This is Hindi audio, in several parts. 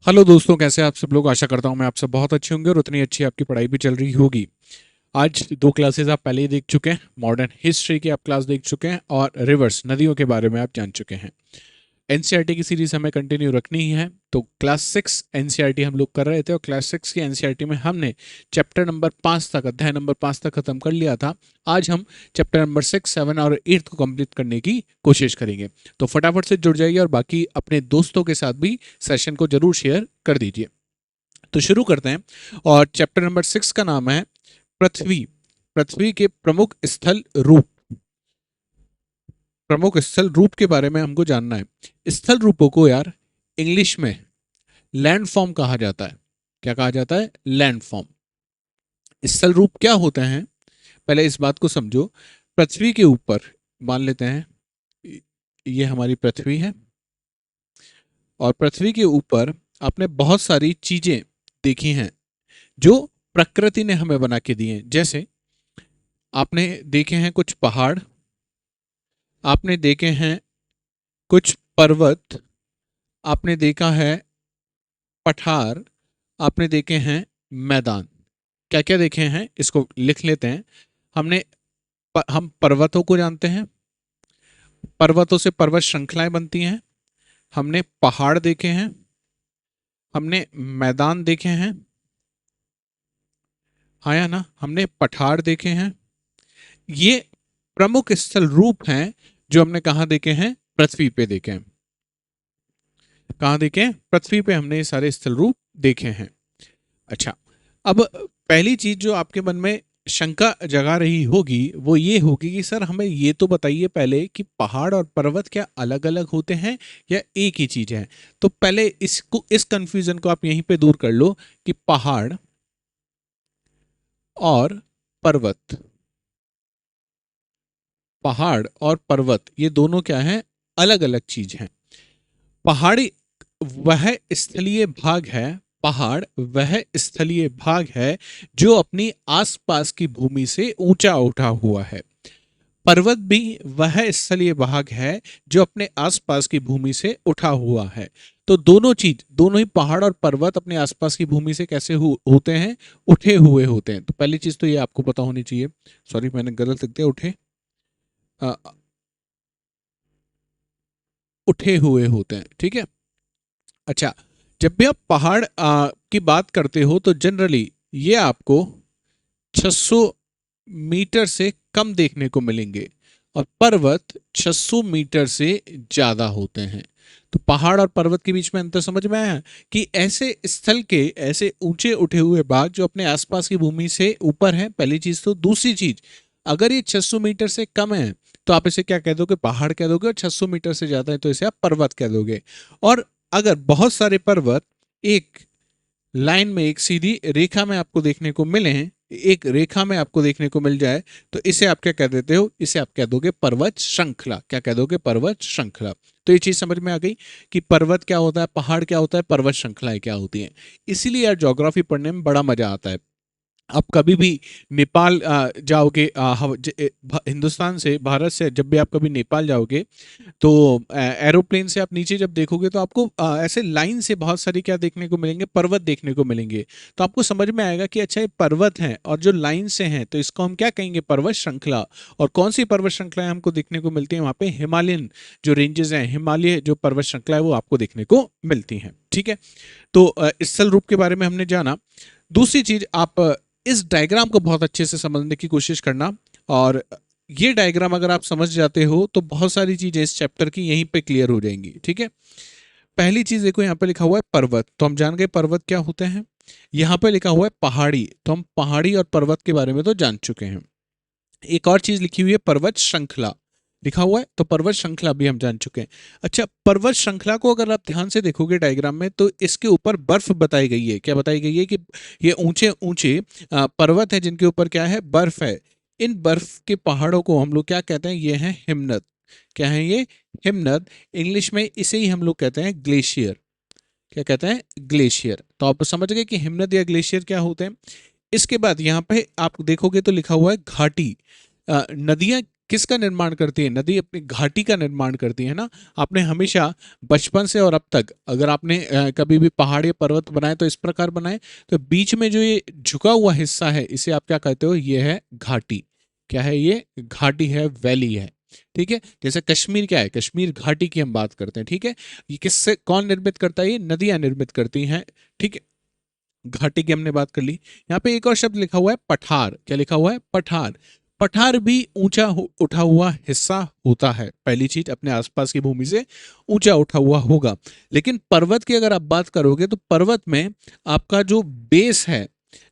हेलो दोस्तों, कैसे आप सब लोग। आशा करता हूँ मैं आप सब बहुत अच्छे होंगे और उतनी अच्छी आपकी पढ़ाई भी चल रही होगी। आज दो क्लासेस आप पहले ही देख चुके हैं। मॉडर्न हिस्ट्री की आप क्लास देख चुके हैं और रिवर्स नदियों के बारे में आप जान चुके हैं। एनसीईआरटी की सीरीज हमें कंटिन्यू रखनी ही है, तो क्लास 6 एनसीईआरटी हम लोग कर रहे थे और क्लास 6 की एनसीईआरटी में हमने चैप्टर नंबर 5 तक, अध्याय नंबर 5 तक खत्म कर लिया था। आज हम चैप्टर नंबर 6, 7 और 8 को कंप्लीट करने की कोशिश करेंगे। तो फटाफट से जुड़ जाइए और बाकी अपने दोस्तों के साथ भी सेशन को जरूर शेयर कर दीजिए। तो शुरू करते हैं। और चैप्टर नंबर 6 का नाम है पृथ्वी। पृथ्वी के प्रमुख स्थल रूप। प्रमुख स्थल रूप के बारे में हमको जानना है। स्थल रूपों को यार इंग्लिश में लैंडफॉर्म कहा जाता है। क्या कहा जाता है? लैंडफॉर्म। स्थल रूप क्या होते हैं, पहले इस बात को समझो। पृथ्वी के ऊपर मान लेते हैं ये हमारी पृथ्वी है और पृथ्वी के ऊपर आपने बहुत सारी चीजें देखी हैं जो प्रकृति ने हमें बना के दी हैं। जैसे आपने देखे हैं कुछ पहाड़, आपने देखे हैं कुछ पर्वत, आपने देखा है पठार, आपने देखे हैं मैदान। क्या क्या देखे हैं इसको लिख लेते हैं। हमने हम पर्वतों को जानते हैं, पर्वतों से पर्वत श्रृंखलाएं बनती हैं। हमने पहाड़ देखे हैं, हमने मैदान देखे हैं, हाँ या ना, हमने पठार देखे हैं। ये प्रमुख स्थल रूप हैं जो हमने कहाँ देखे हैं? पृथ्वी पे देखे हैं। कहाँ देखे हैं? पृथ्वी पे हमने ये सारे स्थल रूप देखे हैं। अच्छा, अब पहली चीज जो आपके मन में शंका जगा रही होगी वो ये होगी कि सर हमें ये तो बताइए पहले कि पहाड़ और पर्वत क्या अलग अलग होते हैं या एक ही चीज है। तो पहले इस कंफ्यूजन को आप यहीं पे दूर कर लो कि पहाड़ और पर्वत, पहाड़ और पर्वत ये दोनों क्या हैं? अलग अलग चीज हैं। पहाड़ी वह स्थलीय भाग है, पहाड़ वह स्थलीय भाग है जो अपनी आसपास की भूमि से ऊंचा उठा हुआ है। पर्वत भी वह स्थलीय भाग है जो अपने आसपास की भूमि से उठा हुआ है। तो दोनों चीज, दोनों ही पहाड़ और पर्वत अपने आसपास की भूमि से कैसे होते हैं? उठे हुए होते हैं। तो पहली चीज तो ये आपको पता होनी चाहिए। सॉरी, मैंने गलत लिख दिया। अ, उठे हुए होते हैं, ठीक है। अच्छा, जब भी आप पहाड़ की बात करते हो तो जनरली ये आपको 600 मीटर से कम देखने को मिलेंगे और पर्वत 600 मीटर से ज्यादा होते हैं। तो पहाड़ और पर्वत के बीच में अंतर समझ में आया कि ऐसे स्थल के ऐसे ऊंचे उठे हुए भाग जो अपने आसपास की भूमि से ऊपर हैं, पहली चीज। तो दूसरी चीज, अगर ये 600 मीटर से कम है तो आप इसे क्या कह दोगे? पहाड़ कह दोगे। और 600 मीटर से ज्यादा है तो इसे आप पर्वत कह दोगे। और अगर बहुत सारे पर्वत एक लाइन में, एक सीधी रेखा में आपको देखने को मिले हैं, एक रेखा में आपको देखने को मिल जाए, तो इसे आप क्या कह देते हो? इसे आप कह दोगे पर्वत श्रृंखला। क्या कह दोगे? पर्वत श्रृंखला। तो ये चीज समझ में आ गई कि पर्वत क्या होता है, पहाड़ क्या होता है, पर्वत श्रृंखलाएं क्या होती हैं। इसीलिए यार ज्योग्राफी पढ़ने में बड़ा मजा आता है। आप कभी भी नेपाल जाओगे, हिंदुस्तान से, भारत से जब भी आप कभी नेपाल जाओगे तो एरोप्लेन से आप नीचे जब देखोगे तो आपको ऐसे लाइन से बहुत सारी क्या देखने को मिलेंगे? पर्वत देखने को मिलेंगे। तो आपको समझ में आएगा कि अच्छा ये पर्वत हैं और जो लाइन से हैं तो इसको हम क्या कहेंगे? पर्वत श्रृंखला। और कौन सी पर्वत श्रृंखलाएं हमको देखने को मिलती हैं? वहां पे हिमालयन जो रेंजेस हैं, हिमालय जो पर्वत श्रृंखला है वो आपको देखने को मिलती हैं, ठीक है। तो स्थल रूप के बारे में हमने जाना। दूसरी चीज, आप इस डायग्राम को बहुत अच्छे से समझने की कोशिश करना। और ये डायग्राम अगर आप समझ जाते हो तो बहुत सारी चीजें इस चैप्टर की यहीं पे क्लियर हो जाएंगी, ठीक है। पहली चीज देखो, यहाँ पे लिखा हुआ है पर्वत, तो हम जान गए पर्वत क्या होते हैं। यहाँ पे लिखा हुआ है पहाड़ी, तो हम पहाड़ी और पर्वत के बारे में तो जान चुके हैं। एक और चीज लिखी हुई है पर्वत श्रृंखला, लिखा हुआ है, तो पर्वत श्रृंखला भी हम जान चुके हैं। अच्छा, पर्वत श्रृंखला को अगर आप ध्यान से देखोगे डायग्राम में तो इसके ऊपर बर्फ बताई गई है। क्या बताई गई है? कि ये ऊंचे ऊंचे पर्वत है जिनके ऊपर क्या है? बर्फ है। इन बर्फ के पहाड़ों को हम लोग क्या कहते हैं? ये है हिमनद। क्या है ये? हिमनद। इंग्लिश में इसे ही हम लोग कहते हैं ग्लेशियर। क्या कहते हैं? ग्लेशियर। तो आप समझ गए कि हिमनद या ग्लेशियर क्या होते हैं। इसके बाद यहाँ पे आप देखोगे तो लिखा हुआ है घाटी। नदियां किसका निर्माण करती है? नदी अपनी घाटी का निर्माण करती है ना। आपने हमेशा बचपन से और अब तक अगर आपने कभी भी पहाड़ या पर्वत बनाए तो इस प्रकार बनाए, तो बीच में जो ये झुका हुआ हिस्सा है इसे आप क्या कहते हो? ये है घाटी। क्या है ये? घाटी है, वैली है। ठीक है, जैसे कश्मीर क्या है? कश्मीर घाटी की हम बात करते हैं। ठीक है, ये किससे कौन निर्मित करता है? ये नदियां निर्मित करती हैं। ठीक है, घाटी की हमने बात कर ली। यहाँ पे एक और शब्द लिखा हुआ है पठार। क्या लिखा हुआ है? पठार। पठार भी ऊंचा उठा हुआ हिस्सा होता है। पहली चीज, अपने आसपास की भूमि से ऊंचा उठा हुआ होगा। लेकिन पर्वत की अगर आप बात करोगे तो पर्वत में आपका जो बेस है,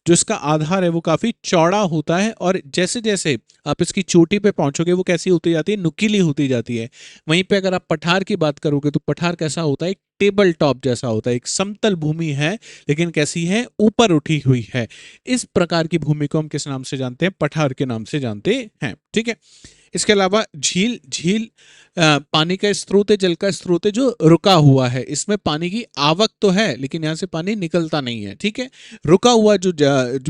जो इसका आधार है, वो काफी चौड़ा होता है, और जैसे जैसे आप इसकी चोटी पे पहुंचोगे वो कैसी होती जाती है? नुकीली होती जाती है। वहीं पे अगर आप पठार की बात करोगे तो पठार कैसा होता है? एक टेबल टॉप जैसा होता है, एक समतल भूमि है, लेकिन कैसी है? ऊपर उठी हुई है। इस प्रकार की भूमि को हम किस नाम से जानते हैं? पठार के नाम से जानते हैं। ठीक है, इसके अलावा झील। झील पानी का स्रोत है, जल का स्रोत है जो रुका हुआ है। इसमें पानी की आवक तो है लेकिन यहाँ से पानी निकलता नहीं है। ठीक है, रुका हुआ जो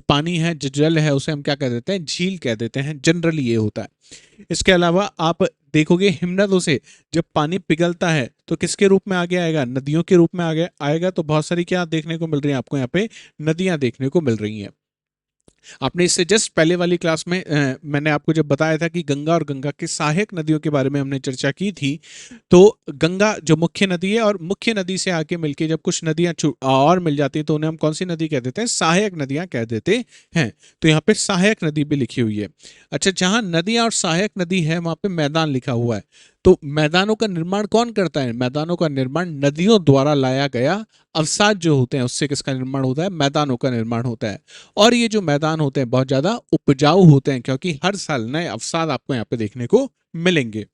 पानी है, जो जल है, उसे हम क्या कह देते हैं? झील कह देते हैं। जनरली ये होता है। इसके अलावा आप देखोगे हिमनदों से जब पानी पिघलता है तो किसके रूप में आगे आएगा? नदियों के रूप में आगे आएगा। तो बहुत सारी क्या देखने को मिल रही है आपको? यहाँ पे नदियां देखने को मिल रही हैं। आपने इससे जस्ट पहले वाली क्लास में मैंने आपको जब बताया था कि गंगा और गंगा की सहायक नदियों के बारे में हमने चर्चा की थी, तो गंगा जो मुख्य नदी है, और मुख्य नदी से आके मिलके जब कुछ नदियां और मिल जाती हैं तो उन्हें हम कौन सी नदी कह देते हैं? सहायक नदियां कह देते हैं। तो यहाँ पे सहायक नदी भी लिखी हुई है। अच्छा, जहां नदियां और सहायक नदी है वहां पे मैदान लिखा हुआ है। तो मैदानों का निर्माण कौन करता है? मैदानों का निर्माण नदियों द्वारा लाया गया अवसाद जो होते हैं उससे किसका निर्माण होता है? मैदानों का निर्माण होता है। और ये जो मैदान होते हैं बहुत ज्यादा उपजाऊ होते हैं, क्योंकि हर साल नए अवसाद आपको यहाँ पे देखने को मिलेंगे।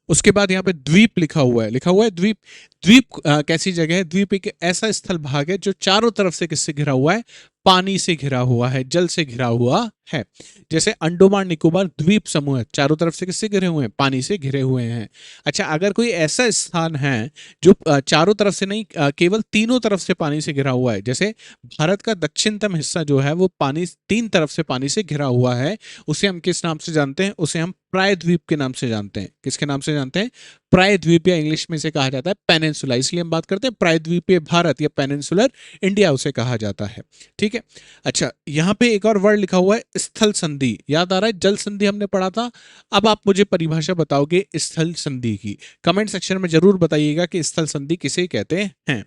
उसके बाद यहाँ पे द्वीप लिखा हुआ है। लिखा हुआ है द्वीप। द्वीप कैसी जगह है? द्वीप एक ऐसा स्थल भाग है जो चारों तरफ से किससे घिरा हुआ है? पानी से घिरा हुआ है, जल से घिरा हुआ है। जैसे अंडोमान निकोबार द्वीप समूह है, चारों तरफ से किससे घिरे हुए हैं? पानी से घिरे हुए हैं। अच्छा, अगर कोई ऐसा स्थान है जो चारों तरफ से नहीं, केवल तीनों तरफ से पानी से घिरा हुआ है, जैसे भारत का दक्षिणतम हिस्सा जो है वो पानी, तीन तरफ से पानी से घिरा हुआ है, उसे हम किस नाम से जानते हैं? उसे हम प्रायद्वीप के नाम से जानते हैं। किसके नाम से जानते हैं? प्रायद्वीप, या इंग्लिश में इसे कहा जाता है पेनिनसुला। इसलिए हम बात करते हैं प्रायद्वीपीय भारत या पेनिनसुलर इंडिया उसे कहा जाता है। ठीक है, अच्छा, यहाँ पे एक और वर्ड लिखा हुआ है स्थल संधि। याद आ रहा है? जल संधि हमने पढ़ा था। अब आप मुझे परिभाषा बताओगे स्थल संधि की। कमेंट सेक्शन में जरूर बताइएगा कि स्थल संधि किसे कहते हैं।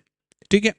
ठीक है,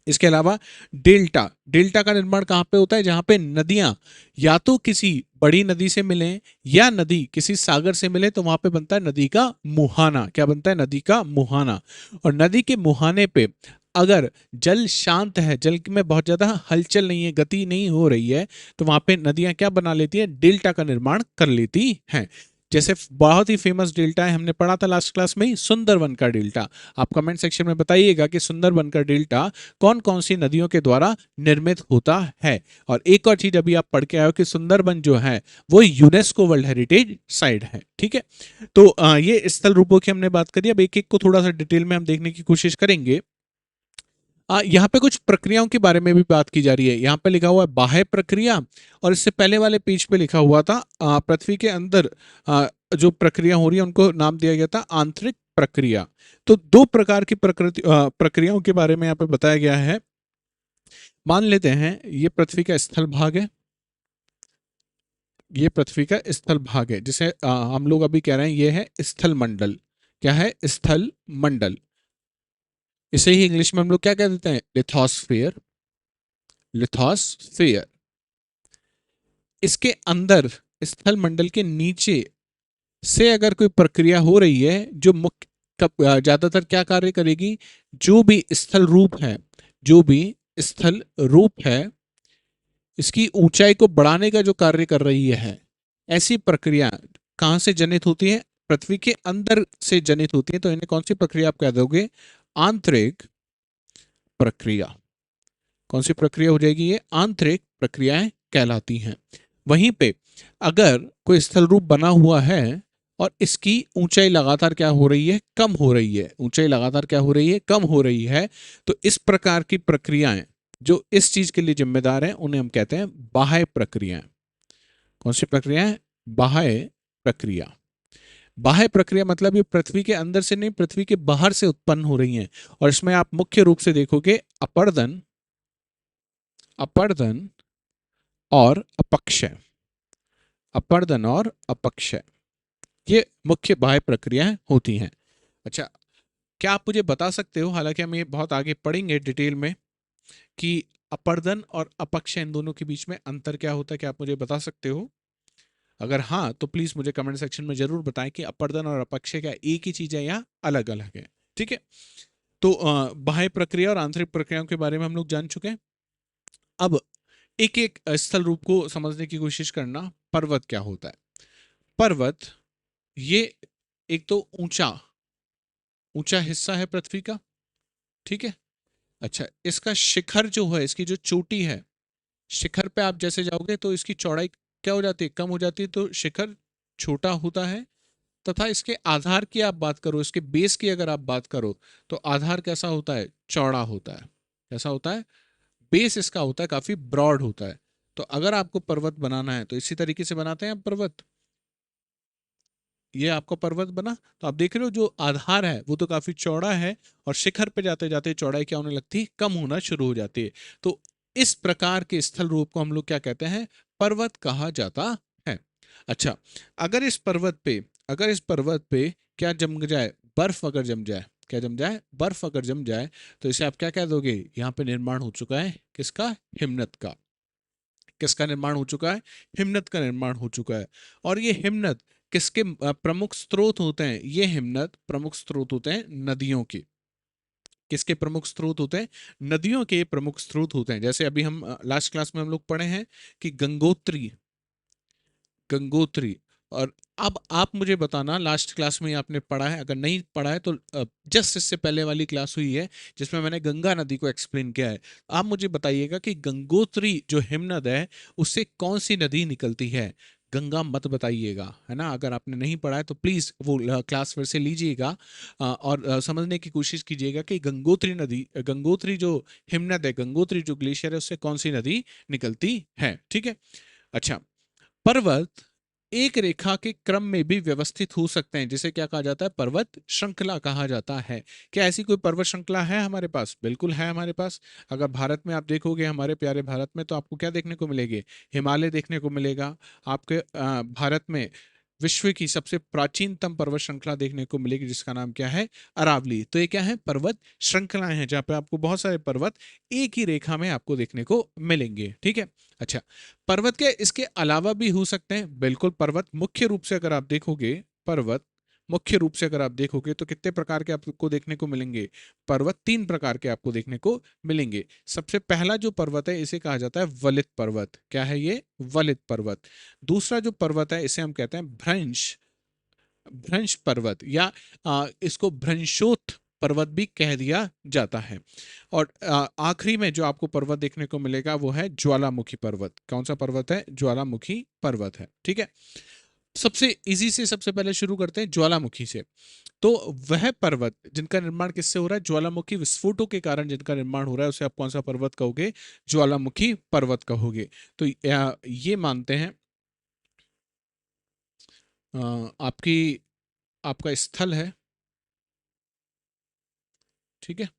इसके अलावा डेल्टा। डेल्टा का निर्माण कहाँ पे होता है? जहां पे नदियां या तो किसी बड़ी नदी से मिले या नदी किसी सागर से मिले, तो वहां पे बनता है नदी का मुहाना। क्या बनता है? नदी का मुहाना। और नदी के मुहाने पे अगर जल शांत है, जल में बहुत ज्यादा हलचल नहीं है, गति नहीं हो रही है, तो वहां पे नदियां क्या बना लेती है? डेल्टा का निर्माण कर लेती हैं। जैसे बहुत ही फेमस डेल्टा है, हमने पढ़ा था लास्ट क्लास में ही, सुंदरबन का डेल्टा। आप कमेंट सेक्शन में बताइएगा कि सुंदरबन का डेल्टा कौन कौन सी नदियों के द्वारा निर्मित होता है। और एक और चीज अभी आप पढ़ के आए हो कि सुंदरबन जो है वो यूनेस्को वर्ल्ड हेरिटेज साइट है। ठीक है, तो ये स्थल रूपों की हमने बात करी। अब एक एक को थोड़ा सा डिटेल में हम देखने की कोशिश करेंगे। यहाँ पे कुछ प्रक्रियाओं के बारे में भी बात की जा रही है। यहाँ पे लिखा हुआ है बाह्य प्रक्रिया, और इससे पहले वाले पेज पे लिखा हुआ था पृथ्वी के अंदर जो प्रक्रिया हो रही है उनको नाम दिया गया था आंतरिक प्रक्रिया। तो दो प्रकार की प्रक्रियाओं के बारे में यहाँ पे बताया गया है। मान लेते हैं ये पृथ्वी का स्थल भाग है, ये पृथ्वी का स्थल भाग है, जिसे हम लोग अभी कह रहे हैं ये है स्थल मंडल। क्या है? स्थल मंडल। इसे ही इंग्लिश में हम लोग क्या कह देते हैं? लिथोस्फीयर। लिथोस्फीयर। इसके अंदर स्थल मंडल के नीचे से अगर कोई प्रक्रिया हो रही है जो मुख्य ज्यादातर क्या कार्य करेगी? जो भी स्थल रूप है, जो भी स्थल रूप है, इसकी ऊंचाई को बढ़ाने का जो कार्य कर रही है, ऐसी प्रक्रिया कहां से जनित होती है? पृथ्वी के अंदर से जनित होती है। तो इन्हें कौन सी प्रक्रिया आप कह दोगे? आंतरिक प्रक्रिया। कौन सी प्रक्रिया हो जाएगी? ये आंतरिक प्रक्रियाएं कहलाती हैं। वहीं पे अगर कोई स्थल रूप बना हुआ है और इसकी ऊंचाई लगातार क्या हो रही है? कम हो रही है। ऊंचाई लगातार क्या हो रही है? कम हो रही है। तो इस प्रकार की प्रक्रियाएं जो इस चीज के लिए जिम्मेदार हैं उन्हें हम कहते हैं बाह्य प्रक्रियाएं। कौन सी प्रक्रियाएं? बाह्य प्रक्रिया। बाह्य प्रक्रिया मतलब ये पृथ्वी के अंदर से नहीं, पृथ्वी के बाहर से उत्पन्न हो रही हैं। और इसमें आप मुख्य रूप से देखोगे अपर्दन, अपर्दन और अपक्षय, अपर्दन और अपक्षय, ये मुख्य बाह्य प्रक्रियाएं होती हैं। अच्छा, क्या आप मुझे बता सकते हो, हालांकि हम ये बहुत आगे पढ़ेंगे डिटेल में, कि अपर्दन और अपक्षय इन दोनों के बीच में अंतर क्या होता है? क्या आप मुझे बता सकते हो? अगर हाँ तो प्लीज मुझे कमेंट सेक्शन में जरूर बताएं कि अपर्दन और अपक्षय क्या एक ही चीज है या अलग अलग है। ठीक है, तो बाह्य प्रक्रिया और आंतरिक प्रक्रियाओं के बारे में हम लोग जान चुके हैं। अब एक एक स्थल रूप को समझने की कोशिश करना। पर्वत क्या होता है? पर्वत ये एक तो ऊंचा ऊंचा हिस्सा है पृथ्वी का। ठीक है, अच्छा, इसका शिखर जो है, इसकी जो चोटी है, शिखर पे आप जैसे जाओगे तो इसकी चौड़ाई क्या हो जाती है? कम हो जाती है, तो शिखर छोटा होता है। तथा इसके आधार की आप बात करो, इसके बेस की अगर आप बात करो, तो आधार कैसा होता है? चौड़ा होता है। कैसा होता है? बेस इसका होता है काफी ब्रॉड होता है। तो अगर आपको पर्वत बनाना है तो इसी तरीके से बनाते हैं आप पर्वत। ये आपका पर्वत बना, तो आप देख रहे हो जो आधार है वो तो काफी चौड़ा है, और शिखर पे जाते जाते चौड़ाई क्या होने लगती है? कम होना शुरू हो जाती है। तो इस प्रकार के स्थल रूप को हम लोग क्या कहते हैं? पर्वत कहा जाता है। अच्छा, अगर इस पर्वत पे अगर इस पर्वत पे क्या जम जाए? बर्फ अगर जम जाए, क्या जम जाए? बर्फ अगर जम जाए, तो इसे आप क्या कह दोगे? यहाँ पे निर्माण हो चुका है किसका? हिमनद का। किसका निर्माण हो चुका है? हिमनद का निर्माण हो चुका है। और ये हिमनद किसके प्रमुख स्रोत होते हैं? ये हिमनद प्रमुख स्रोत होते हैं नदियों के। किसके प्रमुख स्रोत होते हैं? नदियों के प्रमुख स्रोत होते हैं। जैसे अभी हम लास्ट क्लास में हम लोग पढ़े हैं कि गंगोत्री, गंगोत्री। और अब आप मुझे बताना, लास्ट क्लास में आपने पढ़ा है, अगर नहीं पढ़ा है तो जस्ट इससे पहले वाली क्लास हुई है जिसमें मैंने गंगा नदी को एक्सप्लेन किया है। आप मुझे बताइएगा कि गंगोत्री जो हिमनद है उससे कौन सी नदी निकलती है? गंगा मत बताइएगा, है ना। अगर आपने नहीं पढ़ा है तो प्लीज वो क्लास फिर से लीजिएगा, और समझने की कोशिश कीजिएगा कि गंगोत्री नदी, गंगोत्री जो हिमनद है, गंगोत्री जो ग्लेशियर है, उससे कौन सी नदी निकलती है। ठीक है, अच्छा, पर्वत एक रेखा के क्रम में भी व्यवस्थित हो सकते हैं, जिसे क्या कहा जाता है? पर्वत श्रृंखला कहा जाता है। क्या ऐसी कोई पर्वत श्रृंखला है हमारे पास? बिल्कुल है हमारे पास। अगर भारत में आप देखोगे, हमारे प्यारे भारत में, तो आपको क्या देखने को मिलेगी? हिमालय देखने को मिलेगा आपके। भारत में विश्व की सबसे प्राचीनतम पर्वत श्रृंखला देखने को मिलेगी, जिसका नाम क्या है? अरावली। तो ये क्या है? पर्वत श्रृंखलाएं हैं, जहाँ पे आपको बहुत सारे पर्वत एक ही रेखा में आपको देखने को मिलेंगे। ठीक है, अच्छा, पर्वत के इसके अलावा भी हो सकते हैं। बिल्कुल, पर्वत मुख्य रूप से अगर आप देखोगे, पर्वत मुख्य रूप से अगर आप देखोगे तो कितने प्रकार के आपको देखने को मिलेंगे? पर्वत तीन प्रकार के आपको देखने को मिलेंगे। सबसे पहला जो पर्वत है इसे कहा जाता है वलित पर्वत। क्या है ये? वलित पर्वत। दूसरा जो पर्वत है इसे हम कहते हैं भ्रंश, भ्रंश पर्वत, या इसको भ्रंशोत्थ पर्वत भी कह दिया जाता है। और आखिरी में जो आपको पर्वत देखने को मिलेगा वो है ज्वालामुखी पर्वत। कौन सा पर्वत है? ज्वालामुखी पर्वत है। ठीक है, सबसे इजी से सबसे पहले शुरू करते हैं ज्वालामुखी से। तो वह पर्वत जिनका निर्माण किससे हो रहा है? ज्वालामुखी विस्फोटों के कारण जिनका निर्माण हो रहा है उसे आप कौन सा पर्वत कहोगे? ज्वालामुखी पर्वत कहोगे। तो ये मानते हैं आपकी आपका स्थल है। ठीक है,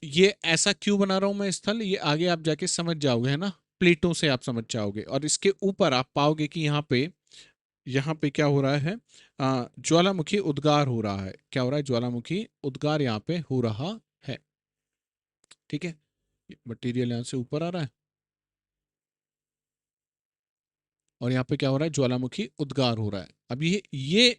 ये ऐसा क्यों बना रहा हूं मैं स्थल, ये आगे आप जाके समझ जाओगे, है ना। प्लेटों से आप समझ जाओगे, और इसके ऊपर आप पाओगे कि यहाँ पे क्या हो रहा है? ज्वालामुखी उद्गार हो रहा है। क्या हो रहा है? ज्वालामुखी उद्गार यहाँ पे हो रहा है। ठीक है, मटेरियल यहाँ से ऊपर आ रहा है, और यहाँ पे क्या हो रहा है? ज्वालामुखी उद्गार हो रहा है। अब ये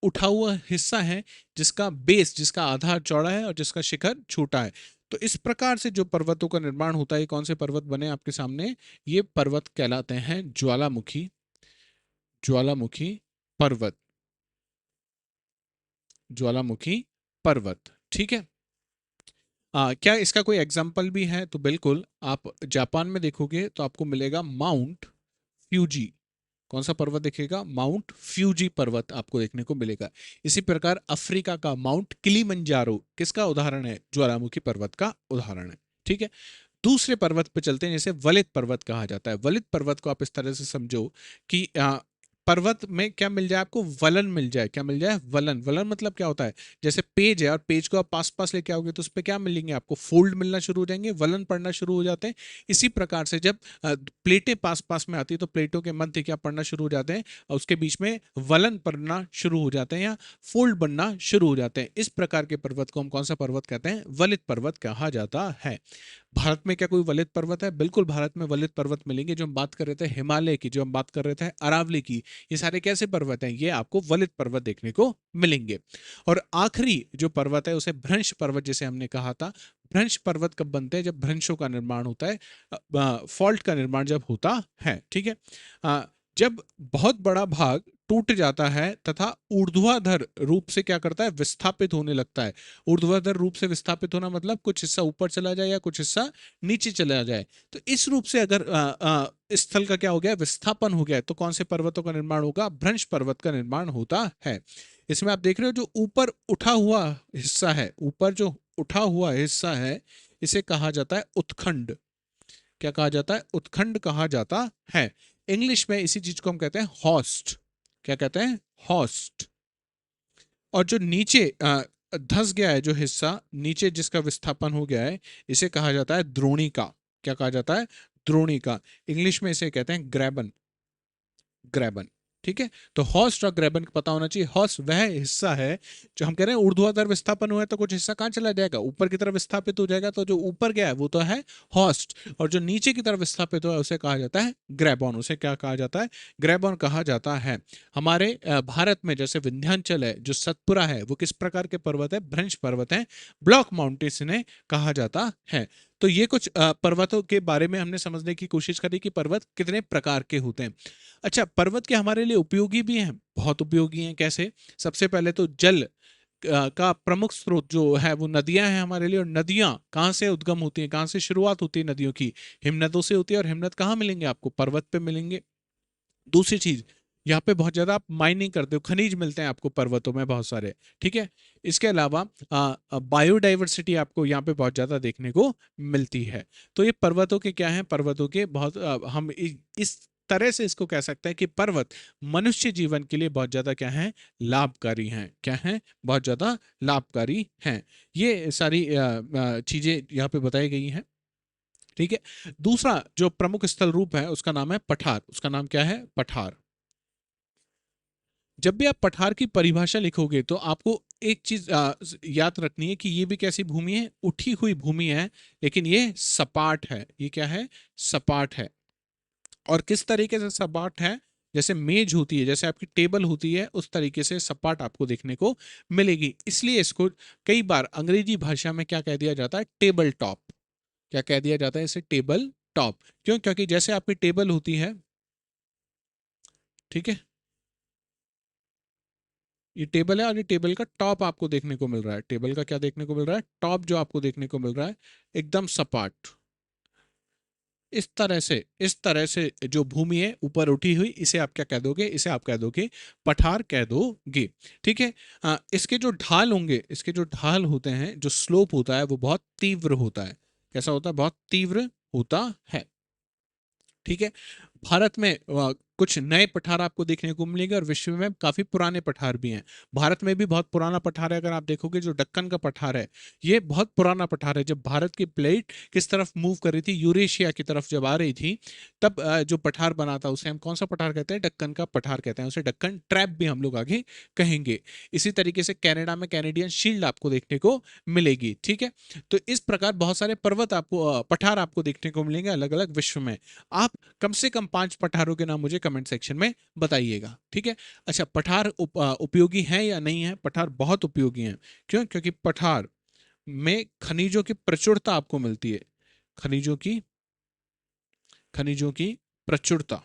उठा हुआ हिस्सा है जिसका बेस, जिसका आधार चौड़ा है और जिसका शिखर छोटा है। तो इस प्रकार से जो पर्वतों का निर्माण होता है, कौन से पर्वत बने आपके सामने? ये पर्वत कहलाते हैं ज्वालामुखी, ज्वालामुखी पर्वत, ज्वालामुखी पर्वत। ठीक है, क्या इसका कोई एग्जाम्पल भी है? तो बिल्कुल, आप जापान में देखोगे तो आपको मिलेगा माउंट फ्यूजी। कौन सा पर्वत दिखेगा? माउंट फ्यूजी पर्वत आपको देखने को मिलेगा। इसी प्रकार अफ्रीका का माउंट किलिमंजारो किसका उदाहरण है? ज्वालामुखी पर्वत का उदाहरण है। ठीक है, दूसरे पर्वत पे चलते हैं जिसे वलित पर्वत कहा जाता है। वलित पर्वत को आप इस तरह से समझो कि पर्वत में क्या मिल जाए आपको, वलन मिल जाए। क्या मिल जाए, वलन। वलन मतलब क्या होता है, जैसे पेज है और पेज को आप पास पास लेके आओगे तो उस पर क्या मिलेंगे आपको, फोल्ड मिलना शुरू हो जाएंगे, वलन पड़ना शुरू हो जाते हैं। इसी प्रकार से जब प्लेटें पास पास में आती है तो प्लेटों के मध्य क्या पड़ना शुरू हो जाते हैं, और उसके बीच में वलन पड़ना शुरू हो जाते हैं या फोल्ड बनना शुरू हो जाते हैं। इस प्रकार के पर्वत को हम कौन सा पर्वत कहते हैं, वलित पर्वत कहा जाता है। भारत में क्या कोई वलित पर्वत है, बिल्कुल भारत में वलित पर्वत मिलेंगे। जो हम बात कर रहे थे हिमालय की, जो हम बात कर रहे थे अरावली की, ये सारे कैसे पर्वत हैं, ये आपको वलित पर्वत देखने को मिलेंगे। और आखिरी जो पर्वत है उसे भ्रंश पर्वत जिसे हमने कहा था। भ्रंश पर्वत कब बनते हैं, जब भ्रंशों का निर्माण होता है, फॉल्ट का निर्माण जब होता है, ठीक है। जब बहुत बड़ा भाग टूट जाता है तथा ऊर्ध्वाधर रूप से क्या करता है, विस्थापित होने लगता है। ऊर्ध्वाधर रूप से विस्थापित होना मतलब कुछ हिस्सा ऊपर चला जाए या कुछ हिस्सा नीचे चला जाए। तो इस रूप से अगर स्थल का क्या हो गया, विस्थापन हो गया, तो कौन से पर्वतों का निर्माण होगा, भ्रंश पर्वत का निर्माण होता है। इसमें आप देख रहे हो जो ऊपर उठा हुआ हिस्सा है, ऊपर जो उठा हुआ हिस्सा है, इसे कहा जाता है उत्खंड। क्या कहा जाता है, उत्खंड कहा जाता है। इंग्लिश में इसी चीज को हम कहते हैं हॉस्ट। क्या कहते हैं, हॉस्ट। और जो नीचे धंस गया है, जो हिस्सा नीचे जिसका विस्थापन हो गया है, इसे कहा जाता है द्रोणिका। क्या कहा जाता है, द्रोणिका। इंग्लिश में इसे कहते हैं ग्रैबन। ग्रैबन, ठीक है। तो हॉस्ट और ग्रैबन का पता होना चाहिए। हॉस्ट वह हिस्सा है जो हम कह रहे हैं ऊर्ध्वाधर विस्थापन हुआ है तो कुछ हिस्सा कहाँ चला जाएगा, ऊपर की तरफ विस्थापित हो जाएगा, तो जो ऊपर गया है वो तो है हॉस्ट, और जो नीचे की तरफ विस्थापित हुआ है उसे कहा जाता है ग्रैबॉन। उसे क्या कहा जाता है, ग्रैबॉन कहा जाता है। हमारे भारत में जैसे विंध्याचल है, जो सतपुरा है, वो किस प्रकार के पर्वत है, भ्रंश पर्वत है, ब्लॉक माउंटेन्स इन्हें कहा जाता है। तो ये कुछ पर्वतों के बारे में हमने समझने की कोशिश करी कि पर्वत कितने प्रकार के होते हैं। अच्छा, पर्वत के हमारे लिए उपयोगी भी हैं, बहुत उपयोगी हैं। कैसे, सबसे पहले तो जल का प्रमुख स्रोत जो है वो नदियां हैं हमारे लिए। और नदियां कहाँ से उद्गम होती हैं, कहाँ से शुरुआत होती है नदियों की, हिमनदों से होती है। और हिमनद कहाँ मिलेंगे आपको, पर्वत पे मिलेंगे। दूसरी चीज, यहाँ पे बहुत ज्यादा आप माइनिंग करते हो, खनिज मिलते हैं आपको पर्वतों में बहुत सारे, ठीक है। इसके अलावा बायोडाइवर्सिटी आपको यहाँ पे बहुत ज्यादा देखने को मिलती है। तो ये पर्वतों के क्या हैं, पर्वतों के बहुत हम इस तरह से इसको कह सकते हैं कि पर्वत मनुष्य जीवन के लिए बहुत ज्यादा क्या है, लाभकारी हैं। क्या है, बहुत ज्यादा लाभकारी हैं। ये सारी चीजें यहाँ पे बताई गई हैं, ठीक है। दूसरा जो प्रमुख स्थल रूप है उसका नाम है पठार। उसका नाम क्या है, पठार। जब भी आप पठार की परिभाषा लिखोगे तो आपको एक चीज याद रखनी है कि ये भी कैसी भूमि है, उठी हुई भूमि है, लेकिन ये सपाट है। ये क्या है, सपाट है। और किस तरीके से सपाट है, जैसे मेज होती है, जैसे आपकी टेबल होती है, उस तरीके से सपाट आपको देखने को मिलेगी। इसलिए इसको कई बार अंग्रेजी भाषा में क्या कह दिया जाता है, टेबल टॉप। क्या कह दिया जाता है इसे, टेबल टॉप। क्यों, क्योंकि जैसे आपकी टेबल होती है, ठीक है, ये टेबल है और ये टेबल का टॉप आपको देखने को मिल रहा है। टेबल का क्या देखने को मिल रहा है, टॉप जो आपको देखने को मिल रहा है एकदम सपाट। इस तरह से जो भूमि है ऊपर उठी हुई, इसे आप क्या कह दोगे, इसे आप कह दोगे पठार कह दोगे, ठीक है। इसके जो ढाल होंगे, इसके जो ढाल होते हैं, जो स्लोप होता है वो बहुत तीव्र होता है। कैसा होता है, बहुत तीव्र होता है, ठीक है। भारत में कुछ नए पठार आपको देखने को मिलेंगे और विश्व में काफी पुराने पठार भी हैं। भारत में भी बहुत पुराना पठार है। अगर आप देखोगे जो दक्कन का पठार है, ये बहुत पुराना पठार है। जब भारत की प्लेट किस तरफ मूव कर रही थी, यूरेशिया की तरफ जब आ रही थी, तब जो पठार बना था उसे हम कौन सा पठार कहते हैं, दक्कन का पठार कहते हैं। उसे दक्कन ट्रैप भी हम लोग आगे कहेंगे। इसी तरीके से कनाडा में कैनेडियन शील्ड आपको देखने को मिलेगी, ठीक है। तो इस प्रकार बहुत सारे पर्वत आपको पठार आपको देखने को मिलेंगे अलग अलग विश्व में। आप कम से कम 5 पठारों के नाम मुझे कमेंट सेक्शन में बताइएगा, ठीक है। अच्छा, पठार उपयोगी हैं या नहीं है, पठार बहुत उपयोगी हैं। क्यों, क्योंकि पठार में खनिजों की प्रचुरता आपको मिलती है। खनिजों की प्रचुरता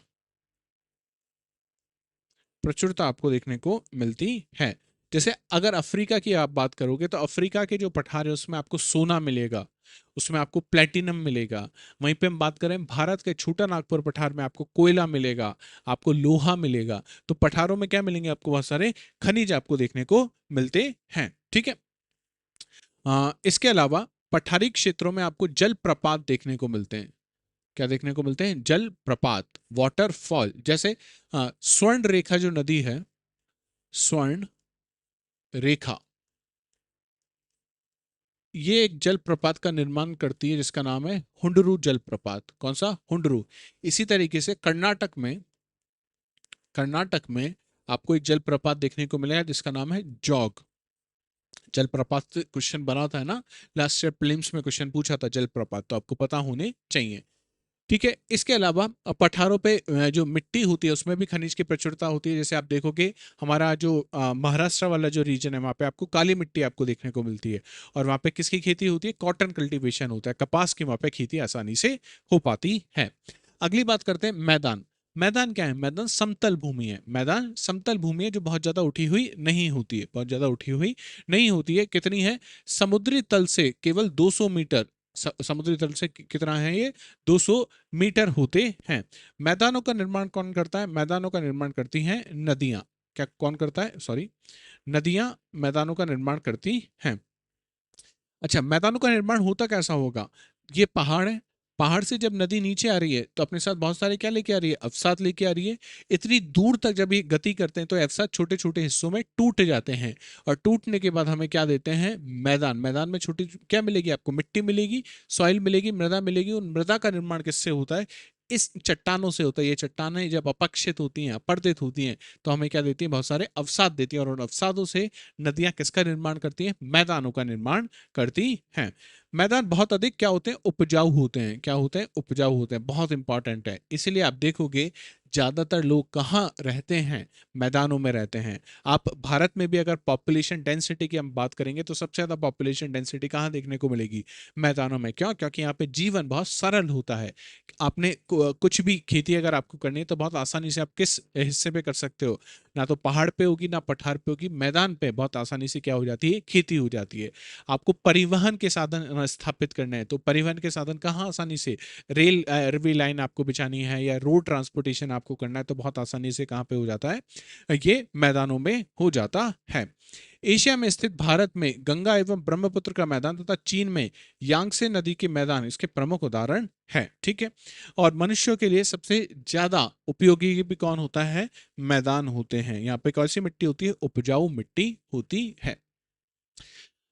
प्रचुरता आपको देखने को मिलती है। जैसे अगर अफ्रीका की आप बात करोगे तो अफ्रीका के जो पठार है उसमें आपको सोना मिलेगा, उसमें आपको प्लेटिनम मिलेगा। वहीं पे हम बात करें भारत के छोटा नागपुर पठार में आपको कोयला मिलेगा, आपको लोहा मिलेगा। तो पठारों में क्या मिलेंगे आपको, बहुत सारे खनिज आपको देखने को मिलते हैं, ठीक है। इसके अलावा पठारी क्षेत्रों में आपको जलप्रपात देखने को मिलते हैं। क्या देखने को मिलते हैं? जल प्रपात, वाटरफॉल। जैसे स्वर्ण रेखा जो नदी है, स्वर्ण रेखा, ये एक जल प्रपात का निर्माण करती है जिसका नाम है हुंडरू जल प्रपात। कौन सा? हुंडरू। इसी तरीके से कर्नाटक में आपको एक जल प्रपात देखने को मिलेगा जिसका नाम है जौग। जलप्रपात से क्वेश्चन बना था ना, लास्ट ईयर प्रीलिम्स में क्वेश्चन पूछा था जलप्रपात, तो आपको पता होने चाहिए। ठीक है। इसके अलावा पठारों पे जो मिट्टी होती है उसमें भी खनिज की प्रचुरता होती है। जैसे आप देखोगे हमारा जो महाराष्ट्र वाला जो रीजन है वहाँ पे आपको काली मिट्टी आपको देखने को मिलती है, और वहाँ पे किसकी खेती होती है? कॉटन कल्टीवेशन होता है, कपास की वहाँ पे खेती आसानी से हो पाती है। अगली बात करते हैं मैदान। मैदान क्या है? मैदान समतल भूमि है। मैदान समतल भूमि है जो बहुत ज्यादा उठी हुई नहीं होती है, बहुत ज्यादा उठी हुई नहीं होती है। कितनी है? समुद्री तल से केवल 200 मीटर, समुद्री तल से कितना है ये? 200 मीटर होते हैं। मैदानों का निर्माण कौन करता है? मैदानों का निर्माण करती हैं नदियां। क्या कौन करता है? सॉरी, नदियां मैदानों का निर्माण करती हैं। अच्छा, मैदानों का निर्माण होता कैसा होगा? ये पहाड़ है, पहाड़ से जब नदी नीचे आ रही है तो अपने साथ बहुत सारे क्या लेके आ रही है? अवसाद लेके आ रही है। इतनी दूर तक जब ये गति करते हैं तो अवसाद छोटे छोटे हिस्सों में टूट जाते हैं, और टूटने के बाद हमें क्या देते हैं? मैदान। मैदान में छोटी क्या मिलेगी आपको? मिट्टी मिलेगी, सॉइल मिलेगी, मृदा मिलेगी। उन मृदा का निर्माण किससे होता है? इस चट्टानों से होता है। ये चट्टानें जब अपक्षित होती हैं, अपर्दित होती हैं, तो हमें क्या देती हैं? बहुत सारे अवसाद देती हैं, और उन अवसादों से नदियां किसका निर्माण करती हैं? मैदानों का निर्माण करती हैं। मैदान बहुत अधिक क्या होते हैं? उपजाऊ होते हैं। क्या होते हैं? उपजाऊ होते हैं। बहुत इंपॉर्टेंट है। इसलिए आप देखोगे ज्यादातर लोग कहाँ रहते हैं? मैदानों में रहते हैं। आप भारत में भी अगर पॉपुलेशन डेंसिटी की हम बात करेंगे तो सबसे ज्यादा पॉपुलेशन डेंसिटी कहाँ देखने को मिलेगी? मैदानों में। क्यों? क्योंकि यहाँ पे जीवन बहुत सरल होता है। आपने कुछ भी खेती अगर आपको करनी है तो बहुत आसानी से आप किस हिस्से पे कर सकते हो? ना तो पहाड़ पे होगी, ना पठार पे होगी, मैदान पे बहुत आसानी से क्या हो जाती है? खेती हो जाती है। आपको परिवहन के साधन स्थापित करने हैं तो परिवहन के साधन कहाँ आसानी से? रेलवे लाइन आपको बिछानी है या रोड ट्रांसपोर्टेशन आपको करना है तो बहुत आसानी से कहाँ पे हो जाता है? ये मैदानों में हो जाता है। एशिया में स्थित भारत में गंगा एवं ब्रह्मपुत्र का मैदान तथा चीन में यांगसे नदी के मैदान इसके प्रमुख उदाहरण है। ठीक है। और मनुष्यों के लिए सबसे ज्यादा उपयोगी भी कौन होता है? मैदान होते हैं। यहाँ पे कौन सी मिट्टी होती है? उपजाऊ मिट्टी होती है।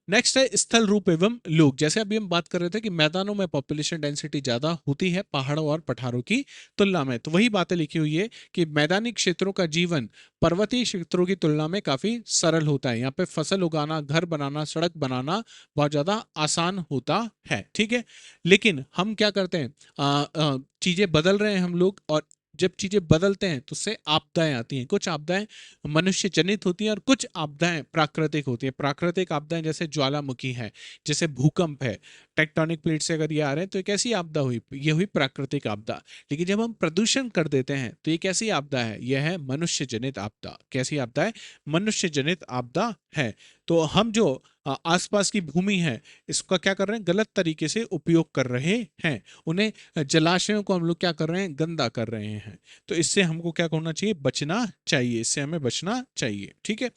नेक्स्ट है स्थल रूप एवं लोग। जैसे अभी हम बात कर रहे थे कि मैदानों में पॉपुलेशन डेंसिटी ज्यादा होती है पहाड़ों और पठारों की तुलना में, तो वही बातें लिखी हुई है कि मैदानी क्षेत्रों का जीवन पर्वतीय क्षेत्रों की तुलना में काफी सरल होता है। यहाँ पे फसल उगाना, घर बनाना, सड़क बनाना बहुत ज्यादा आसान होता है। ठीक है। लेकिन हम क्या करते हैं? चीजें बदल रहे हैं हम लोग, और जब चीजें बदलते हैं तो उससे आपदाएं आती हैं। कुछ आपदाएं मनुष्य जनित होती हैं और कुछ आपदाएं प्राकृतिक होती हैं। प्राकृतिक आपदाएं जैसे ज्वालामुखी है, जैसे भूकंप है, टेक्टोनिक प्लेट से अगर ये आ रहे हैं तो एक ऐसी आपदा हुई, ये हुई प्राकृतिक आपदा। लेकिन जब हम प्रदूषण कर देते हैं तो ये कैसी आपदा है? यह है मनुष्य जनित आपदा। कैसी आपदा है? मनुष्य जनित आपदा है। तो हम जो आसपास की भूमि है इसका क्या कर रहे हैं? गलत तरीके से उपयोग कर रहे हैं। उन्हें जलाशयों को हम लोग क्या कर रहे हैं? गंदा कर रहे हैं। तो इससे हमको क्या करना चाहिए? बचना चाहिए। इससे हमें बचना चाहिए। ठीक है।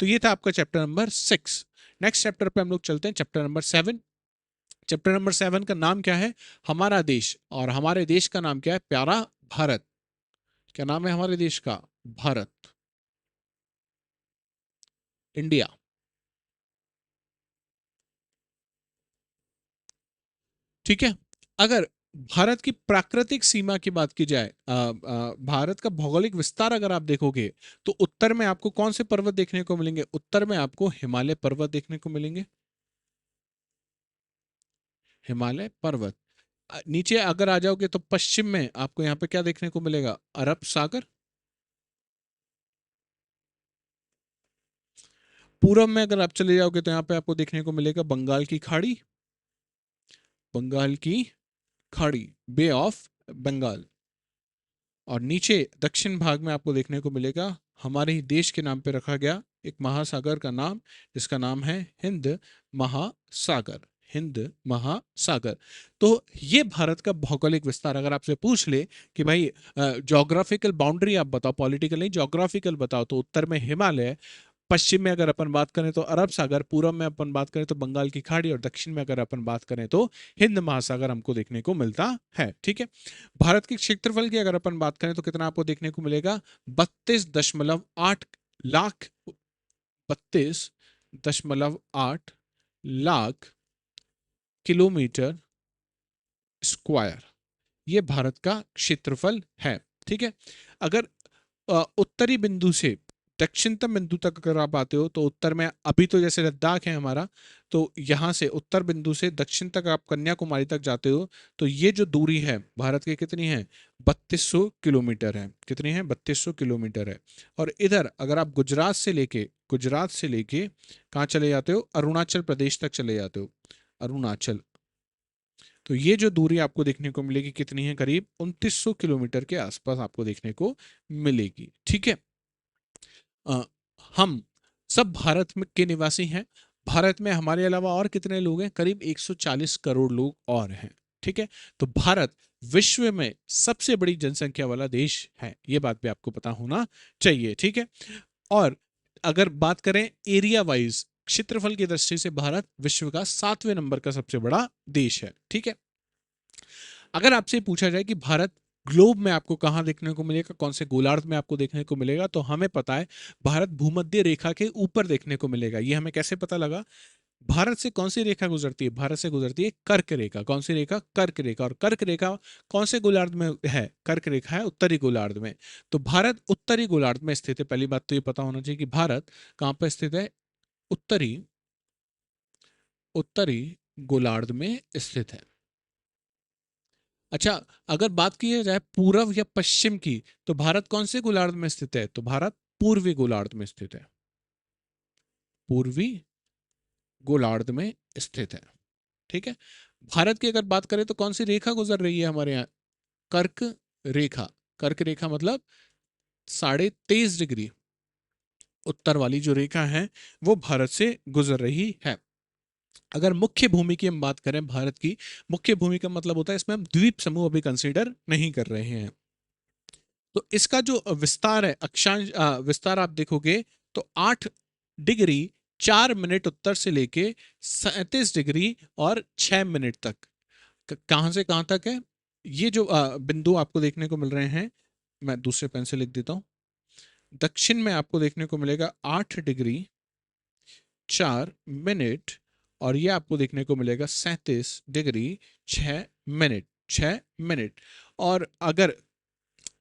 तो ये था आपका चैप्टर नंबर 6। नेक्स्ट चैप्टर पे हम लोग चलते हैं, चैप्टर नंबर 7। चैप्टर नंबर 7 का नाम क्या है? हमारा देश। और हमारे देश का नाम क्या है? प्यारा भारत। क्या नाम है हमारे देश का? भारत, इंडिया। ठीक है। अगर भारत की प्राकृतिक सीमा की बात की जाए, भारत का भौगोलिक विस्तार अगर आप देखोगे तो उत्तर में आपको कौन से पर्वत देखने को मिलेंगे? उत्तर में आपको हिमालय पर्वत देखने को मिलेंगे। हिमालय पर्वत। नीचे अगर आ जाओगे तो पश्चिम में आपको यहाँ पे क्या देखने को मिलेगा? अरब सागर। पूरब में अगर आप चले जाओगे तो यहाँ पे आपको देखने को मिलेगा बंगाल की खाड़ी। बंगाल की खाड़ी, बे ऑफ बंगाल। और नीचे दक्षिण भाग में आपको देखने को मिलेगा हमारे ही देश के नाम पे रखा गया एक महासागर का नाम, जिसका नाम है हिंद महासागर। हिंद महासागर। तो ये भारत का भौगोलिक विस्तार। अगर आपसे पूछ ले कि भाई ज्योग्राफिकल बाउंड्री आप बताओ, पॉलिटिकल नहीं, ज्योग्राफिकल बताओ, तो उत्तर में हिमालय, पश्चिम में अगर अपन बात करें तो अरब सागर, पूर्व में अपन बात करें तो बंगाल की खाड़ी, और दक्षिण में अगर अपन बात करें तो हिंद महासागर हमको देखने को मिलता है। ठीक है, भारत के क्षेत्रफल की अगर अपन बात करें तो कितना आपको देखने को मिलेगा, 32.8 लाख, 32.8 लाख किलोमीटर स्क्वायर, ये भारत का क्षेत्रफल है। ठीक है, अगर उत्तरी बिंदु से दक्षिणतम बिंदु तक अगर आप आते हो तो उत्तर में अभी तो जैसे लद्दाख है हमारा, तो यहाँ से उत्तर बिंदु से दक्षिण तक आप कन्याकुमारी तक जाते हो तो ये जो दूरी है भारत की कितनी है, 3200 किलोमीटर है। कितनी है, 3200 किलोमीटर है। और इधर अगर आप गुजरात से लेके कहाँ चले जाते हो, अरुणाचल प्रदेश तक चले जाते हो, अरुणाचल, तो ये जो दूरी आपको देखने को मिलेगी कितनी है, करीब 2900 किलोमीटर के आसपास आपको देखने को मिलेगी। ठीक है, हम सब भारत में के निवासी हैं। भारत में हमारे अलावा और कितने लोग हैं, करीब 140 करोड़ लोग और हैं। ठीक है, तो भारत विश्व में सबसे बड़ी जनसंख्या वाला देश है, ये बात भी आपको पता होना चाहिए। ठीक है, और अगर बात करें एरिया वाइज, क्षेत्रफल की दृष्टि से भारत विश्व का 7वें नंबर का सबसे बड़ा देश है। ठीक है, अगर आपसे पूछा जाए कि भारत ग्लोब में आपको कहां देखने को मिलेगा, कौन से गोलार्ध में आपको देखने को मिलेगा, तो हमें पता है भारत भूमध्य रेखा के ऊपर देखने को मिलेगा। ये हमें कैसे पता लगा, भारत से कौन सी रेखा गुजरती है, भारत से गुजरती है कर्क रेखा। कौन सी रेखा, कर्क रेखा। और कर्क रेखा कौन से गोलार्ध में है, कर्क रेखा है उत्तरी गोलार्ध में। तो भारत उत्तरी गोलार्ध में स्थित है। पहली बात तो ये पता होना चाहिए कि भारत कहां पर स्थित है, उत्तरी उत्तरी गोलार्ध में स्थित है। अच्छा, अगर बात की जाए पूर्व या पश्चिम की, तो भारत कौन से गोलार्ध में स्थित है, तो भारत पूर्वी गोलार्ध में स्थित है, पूर्वी गोलार्ध में स्थित है। ठीक है, भारत की अगर बात करें तो कौन सी रेखा गुजर रही है हमारे यहाँ, कर्क रेखा। कर्क रेखा मतलब 23.5 डिग्री उत्तर वाली जो रेखा है वो भारत से गुजर रही है। अगर मुख्य भूमि की हम बात करें, भारत की मुख्य भूमि का मतलब होता है, इसमें हम द्वीप समूह अभी कंसीडर नहीं कर रहे हैं। तो इसका जो विस्तार है, अक्षांश विस्तार आप देखोगे तो 8 डिग्री 4 मिनट उत्तर से लेके 37 डिग्री और 6 मिनट तक। कहां से कहां तक है, ये जो बिंदु आपको देखने को मिल रहे हैं, मैं दूसरे पेन से लिख देता हूं। दक्षिण में आपको देखने को मिलेगा 8 डिग्री 4 मिनट, और ये आपको देखने को मिलेगा 37 डिग्री 6 मिनट, 6 मिनट। और अगर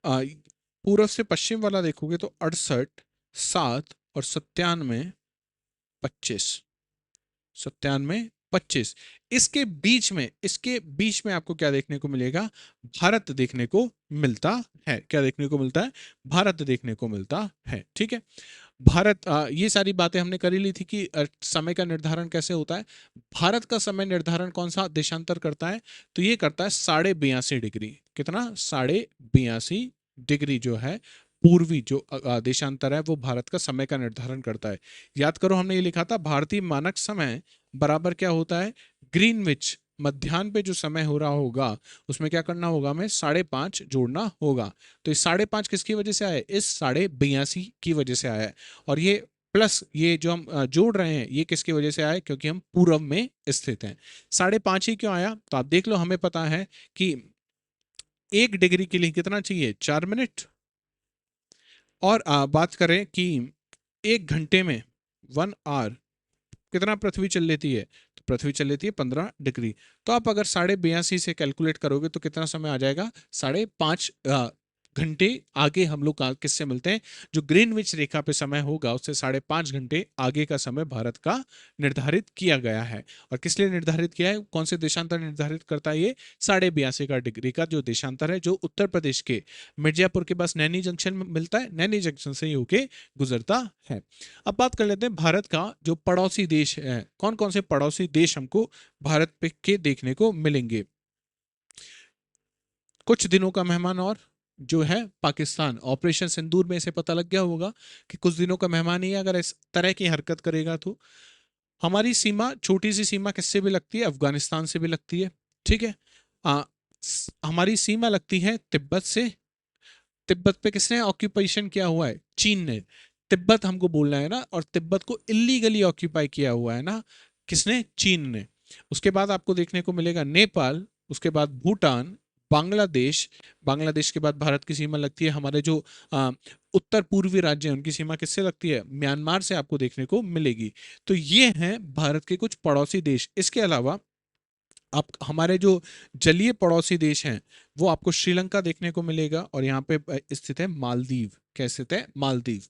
पूर्व से पश्चिम वाला देखोगे तो 68 7 और 97 25, 97 25। इसके बीच में आपको क्या देखने को मिलेगा, भारत देखने को मिलता है। क्या देखने को मिलता है, भारत देखने को मिलता है। ठीक है, भारत ये सारी बातें हमने करी ली थी कि समय का निर्धारण कैसे होता है। भारत का समय निर्धारण कौन सा देशांतर करता है, तो ये करता है 82.5 डिग्री। कितना, 82.5 डिग्री जो है पूर्वी जो देशांतर है वो भारत का समय का निर्धारण करता है। याद करो, हमने ये लिखा था भारतीय मानक समय बराबर क्या होता है, ग्रीनविच, मध्याह्न पे जो समय हो रहा होगा उसमें क्या करना होगा, हमें 5.5 जोड़ना होगा। तो इस 5.5 किसकी वजह से आया है, इस 82.5 की वजह से आया है। और ये प्लस ये जो हम जोड़ रहे हैं ये किसकी वजह से आया है, क्योंकि हम पूर्व में स्थित हैं। 5.5 ही क्यों आया, तो आप देख लो, हमें पता है कि 1 डिग्री के लिए कितना चाहिए, 4 मिनट। और बात करें कि 1 घंटे में 1 आवर कितना पृथ्वी चल लेती है, तो पृथ्वी चल लेती है 15 डिग्री। तो आप अगर 82.5 से कैलकुलेट करोगे तो कितना समय आ जाएगा, 5.5 घंटे आगे हम लोग किससे मिलते हैं, जो ग्रीनविच रेखा पे समय होगा उससे 5.5 घंटे आगे का समय भारत का निर्धारित किया गया है। और किस लिए निर्धारित किया है, कौन से देशांतर निर्धारित करता है, ये 82.5 डिग्री का जो देशांतर है, जो उत्तर प्रदेश के मिर्जापुर के पास नैनी जंक्शन में मिलता है, नैनी जंक्शन से ही होके गुजरता है। अब बात कर लेते हैं भारत का जो पड़ोसी देश है, कौन कौन से पड़ोसी देश हमको भारत पे के देखने को मिलेंगे। कुछ दिनों का मेहमान और जो है पाकिस्तान, ऑपरेशन सिंदूर में इसे पता लग गया होगा कि कुछ दिनों का मेहमान ही है, अगर इस तरह की हरकत करेगा तो। हमारी सीमा, छोटी सी सीमा किससे भी लगती है, अफगानिस्तान से भी लगती है। ठीक है, हमारी सीमा लगती है तिब्बत से। तिब्बत पे किसने ऑक्यूपेशन किया हुआ है, चीन ने। तिब्बत हमको बोलना है ना, और तिब्बत को इलीगली ऑक्यूपाई किया हुआ है ना, किसने? चीन ने। उसके बाद आपको देखने को मिलेगा नेपाल, उसके बाद भूटान, बांग्लादेश। बांग्लादेश के बाद भारत की सीमा लगती है, हमारे जो उत्तर पूर्वी राज्य हैं उनकी सीमा किससे लगती है? म्यांमार से आपको देखने को मिलेगी। तो ये हैं भारत के कुछ पड़ोसी देश। इसके अलावा आप हमारे जो जलीय पड़ोसी देश हैं वो आपको श्रीलंका देखने को मिलेगा, और यहाँ पे स्थित है मालदीव। क्या स्थित है? मालदीव।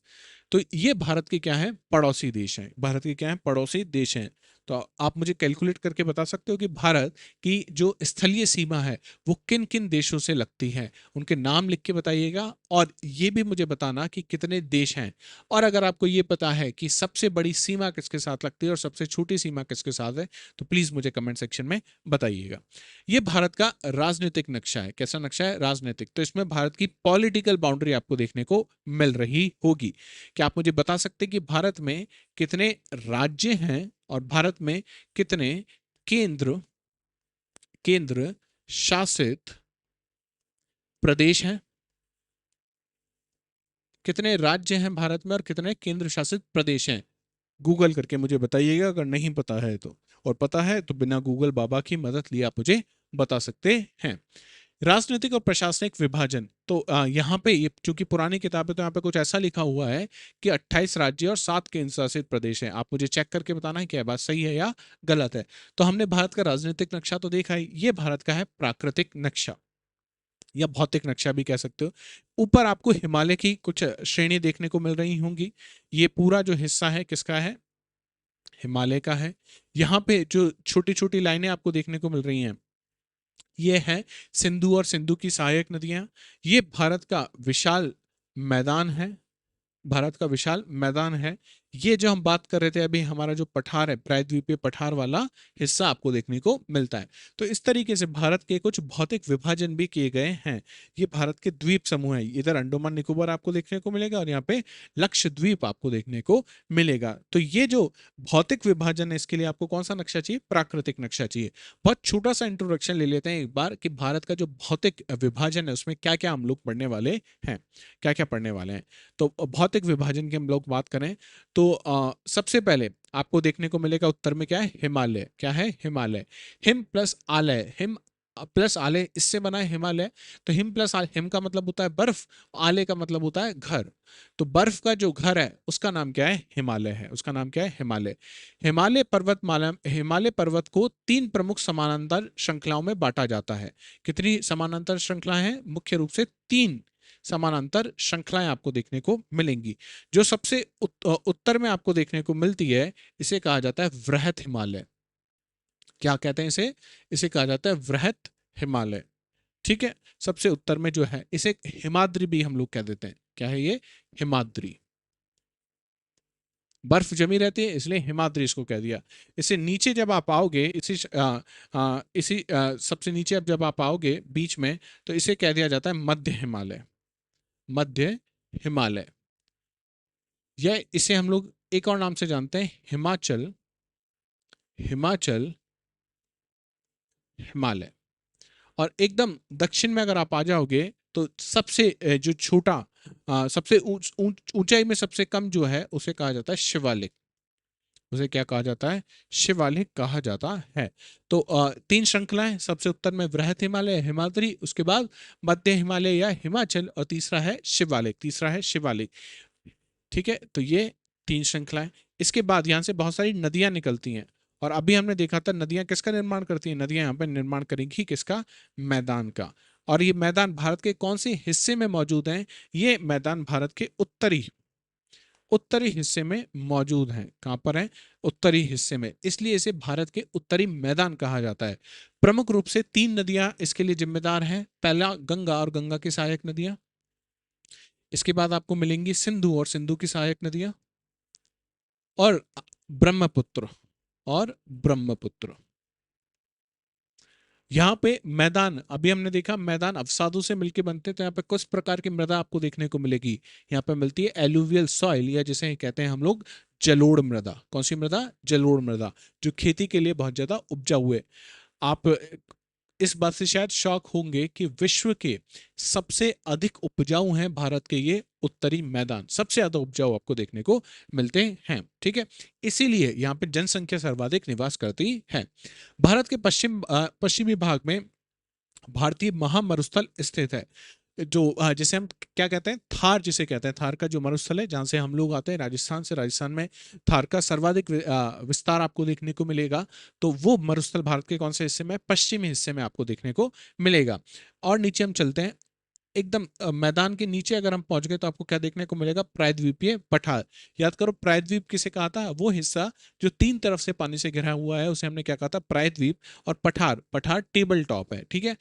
तो ये भारत के क्या है? पड़ोसी देश हैं। भारत के क्या है? पड़ोसी देश हैं। तो आप मुझे कैलकुलेट करके बता सकते हो कि भारत की जो स्थलीय सीमा है वो किन किन देशों से लगती है? उनके नाम लिख के बताइएगा, और ये भी मुझे बताना कि कितने देश हैं। और अगर आपको ये पता है कि सबसे बड़ी सीमा किसके साथ लगती है और सबसे छोटी सीमा किसके साथ है, तो प्लीज मुझे कमेंट सेक्शन में बताइएगा। ये भारत का राजनीतिक नक्शा है। कैसा नक्शा है? राजनीतिक। तो इसमें भारत की पॉलिटिकल बाउंड्री आपको देखने को मिल रही होगी। क्या आप मुझे बता सकते हैं कि भारत में कितने राज्य हैं और भारत में कितने केंद्र केंद्र शासित प्रदेश हैं? कितने राज्य हैं भारत में और कितने केंद्र शासित प्रदेश हैं? गूगल करके मुझे बताइएगा अगर नहीं पता है तो, और पता है तो बिना गूगल बाबा की मदद लिए आप मुझे बता सकते हैं। राजनीतिक और प्रशासनिक विभाजन, तो यहाँ पे ये चूंकि पुरानी किताब है तो यहाँ पे कुछ ऐसा लिखा हुआ है कि 28 राज्य और 7 केंद्र शासित प्रदेश हैं। आप मुझे चेक करके बताना है क्या बात सही है या गलत है। तो हमने भारत का राजनीतिक नक्शा तो देखा ही, ये भारत का है प्राकृतिक नक्शा या भौतिक नक्शा भी कह सकते हो। ऊपर आपको हिमालय की कुछ श्रेणी देखने को मिल रही होंगी। ये पूरा जो हिस्सा है किसका है? हिमालय का है। यहाँ पे जो छोटी छोटी लाइनें आपको देखने को मिल रही हैं ये है सिंधु और सिंधु की सहायक नदियां। ये भारत का विशाल मैदान है। भारत का विशाल मैदान है। ये जो हम बात कर रहे थे अभी, हमारा जो पठार है, प्रायद्वीपीय पठार वाला हिस्सा आपको देखने को मिलता है। तो इस तरीके से भारत के कुछ भौतिक विभाजन भी किए गए हैं। ये भारत के द्वीप समूह है। इधर अंडमान निकोबार आपको देखने को मिलेगा और यहाँ पे लक्षद्वीप आपको देखने को मिलेगा। तो ये जो भौतिक विभाजन है इसके लिए आपको कौन सा नक्शा चाहिए? प्राकृतिक नक्शा चाहिए। बहुत छोटा सा इंट्रोडक्शन ले लेते हैं एक बार कि भारत का जो भौतिक विभाजन है उसमें क्या क्या हम लोग पढ़ने वाले हैं, क्या क्या पढ़ने वाले हैं। तो भौतिक विभाजन की हम लोग बात करें तो सबसे पहले आपको देखने को मिलेगा उत्तर में क्या है? हिमालय। क्या है? हिमालय। हिम प्लस आलय, हिम प्लस आलय इससे बना है हिमालय। तो हिम प्लस आलय, हिम का मतलब होता है बर्फ, आलय का मतलब होता है घर। तो बर्फ का जो घर है उसका नाम क्या है? हिमालय है। उसका नाम क्या है? हिमालय। हिमालय पर्वतमाला, हिमालय पर्वत को 3 प्रमुख समानांतर श्रृंखलाओं में बांटा जाता है। कितनी समानांतर श्रृंखलाएं हैं? मुख्य रूप से 3 समानांतर श्रृंखलाएं आपको देखने को मिलेंगी। जो सबसे उत्तर में आपको देखने को मिलती है इसे कहा जाता है वृहत हिमालय। क्या कहते हैं इसे? इसे कहा जाता है वृहत हिमालय। ठीक है। सबसे उत्तर में जो है इसे हिमाद्री भी हम लोग कह देते हैं। क्या है ये? हिमाद्री। बर्फ जमी रहती है इसलिए हिमाद्री इसको कह दिया। इसे नीचे जब आप आओगे, सबसे नीचे अब जब आप आओगे बीच में, तो इसे कह दिया जाता है मध्य हिमालय। मध्य हिमालय। या इसे हम लोग एक और नाम से जानते हैं, हिमाचल। हिमाचल हिमालय। और एकदम दक्षिण में अगर आप आ जाओगे तो सबसे जो छोटा, सबसे ऊंचाई में सबसे कम जो है उसे कहा जाता है शिवालिक। उसे क्या कहा जाता है? शिवालिक कहा जाता है। तो 3 श्रृंखलाएं, सबसे उत्तर में वृहत हिमालय, हिमाद्री, उसके बाद मध्य हिमालय या हिमाचल, और तीसरा है शिवालिक। तीसरा है शिवालिक। ठीक है। तो ये 3 श्रृंखलाएं। इसके बाद यहां से बहुत सारी नदियां निकलती हैं, और अभी हमने देखा था नदियां किसका निर्माण करती हैं? नदियां यहाँ पर निर्माण करेंगी किसका? मैदान का। और ये मैदान भारत के कौन से हिस्से में मौजूद हैं? ये मैदान भारत के उत्तरी उत्तरी हिस्से में मौजूद हैं। कहां पर है? उत्तरी हिस्से में, इसलिए इसे भारत के उत्तरी मैदान कहा जाता है। प्रमुख रूप से 3 नदियां इसके लिए जिम्मेदार हैं। पहला गंगा और गंगा की सहायक नदियां। इसके बाद आपको मिलेंगी सिंधु और सिंधु की सहायक नदियां, और ब्रह्मपुत्र और ब्रह्मपुत्र। यहाँ पे मैदान, अभी हमने देखा मैदान अवसादों से मिलकर बनते, तो यहाँ पे कुछ प्रकार की मृदा आपको देखने को मिलेगी। यहाँ पे मिलती है एलुवियल सॉइल, या जिसे कहते हैं हम लोग जलोढ़ मृदा। कौन सी मृदा? जलोढ़ मृदा, जो खेती के लिए बहुत ज्यादा उपजाऊ है। आप इस बात से शायद शॉक होंगे कि विश्व के सबसे अधिक उपजाऊ हैं भारत के ये उत्तरी मैदान सबसे ज्यादा उपजाऊ आपको देखने को मिलते हैं। ठीक है, इसीलिए यहाँ पे जनसंख्या सर्वाधिक निवास करती है। भारत के पश्चिमी भाग में भारतीय महामरुस्थल स्थित है, जो जिसे हम क्या कहते हैं, थार जिसे कहते हैं, थार का जो मरुस्थल है जहाँ से हम लोग आते हैं राजस्थान से, राजस्थान में थार का सर्वाधिक विस्तार आपको देखने को मिलेगा। तो वो मरुस्थल भारत के कौन से हिस्से में, पश्चिमी हिस्से में आपको देखने को मिलेगा। और नीचे हम चलते हैं, एकदम मैदान के नीचे अगर हम पहुंच गए तो आपको क्या देखने को मिलेगा, प्रायद्वीपीय पठार। याद करो प्रायद्वीप किसे कहा था, वो हिस्सा जो तीन तरफ से पानी से घिरा हुआ है उसे हमने क्या कहा था, प्रायद्वीप। और पठार, पठार टेबल टॉप है। ठीक है,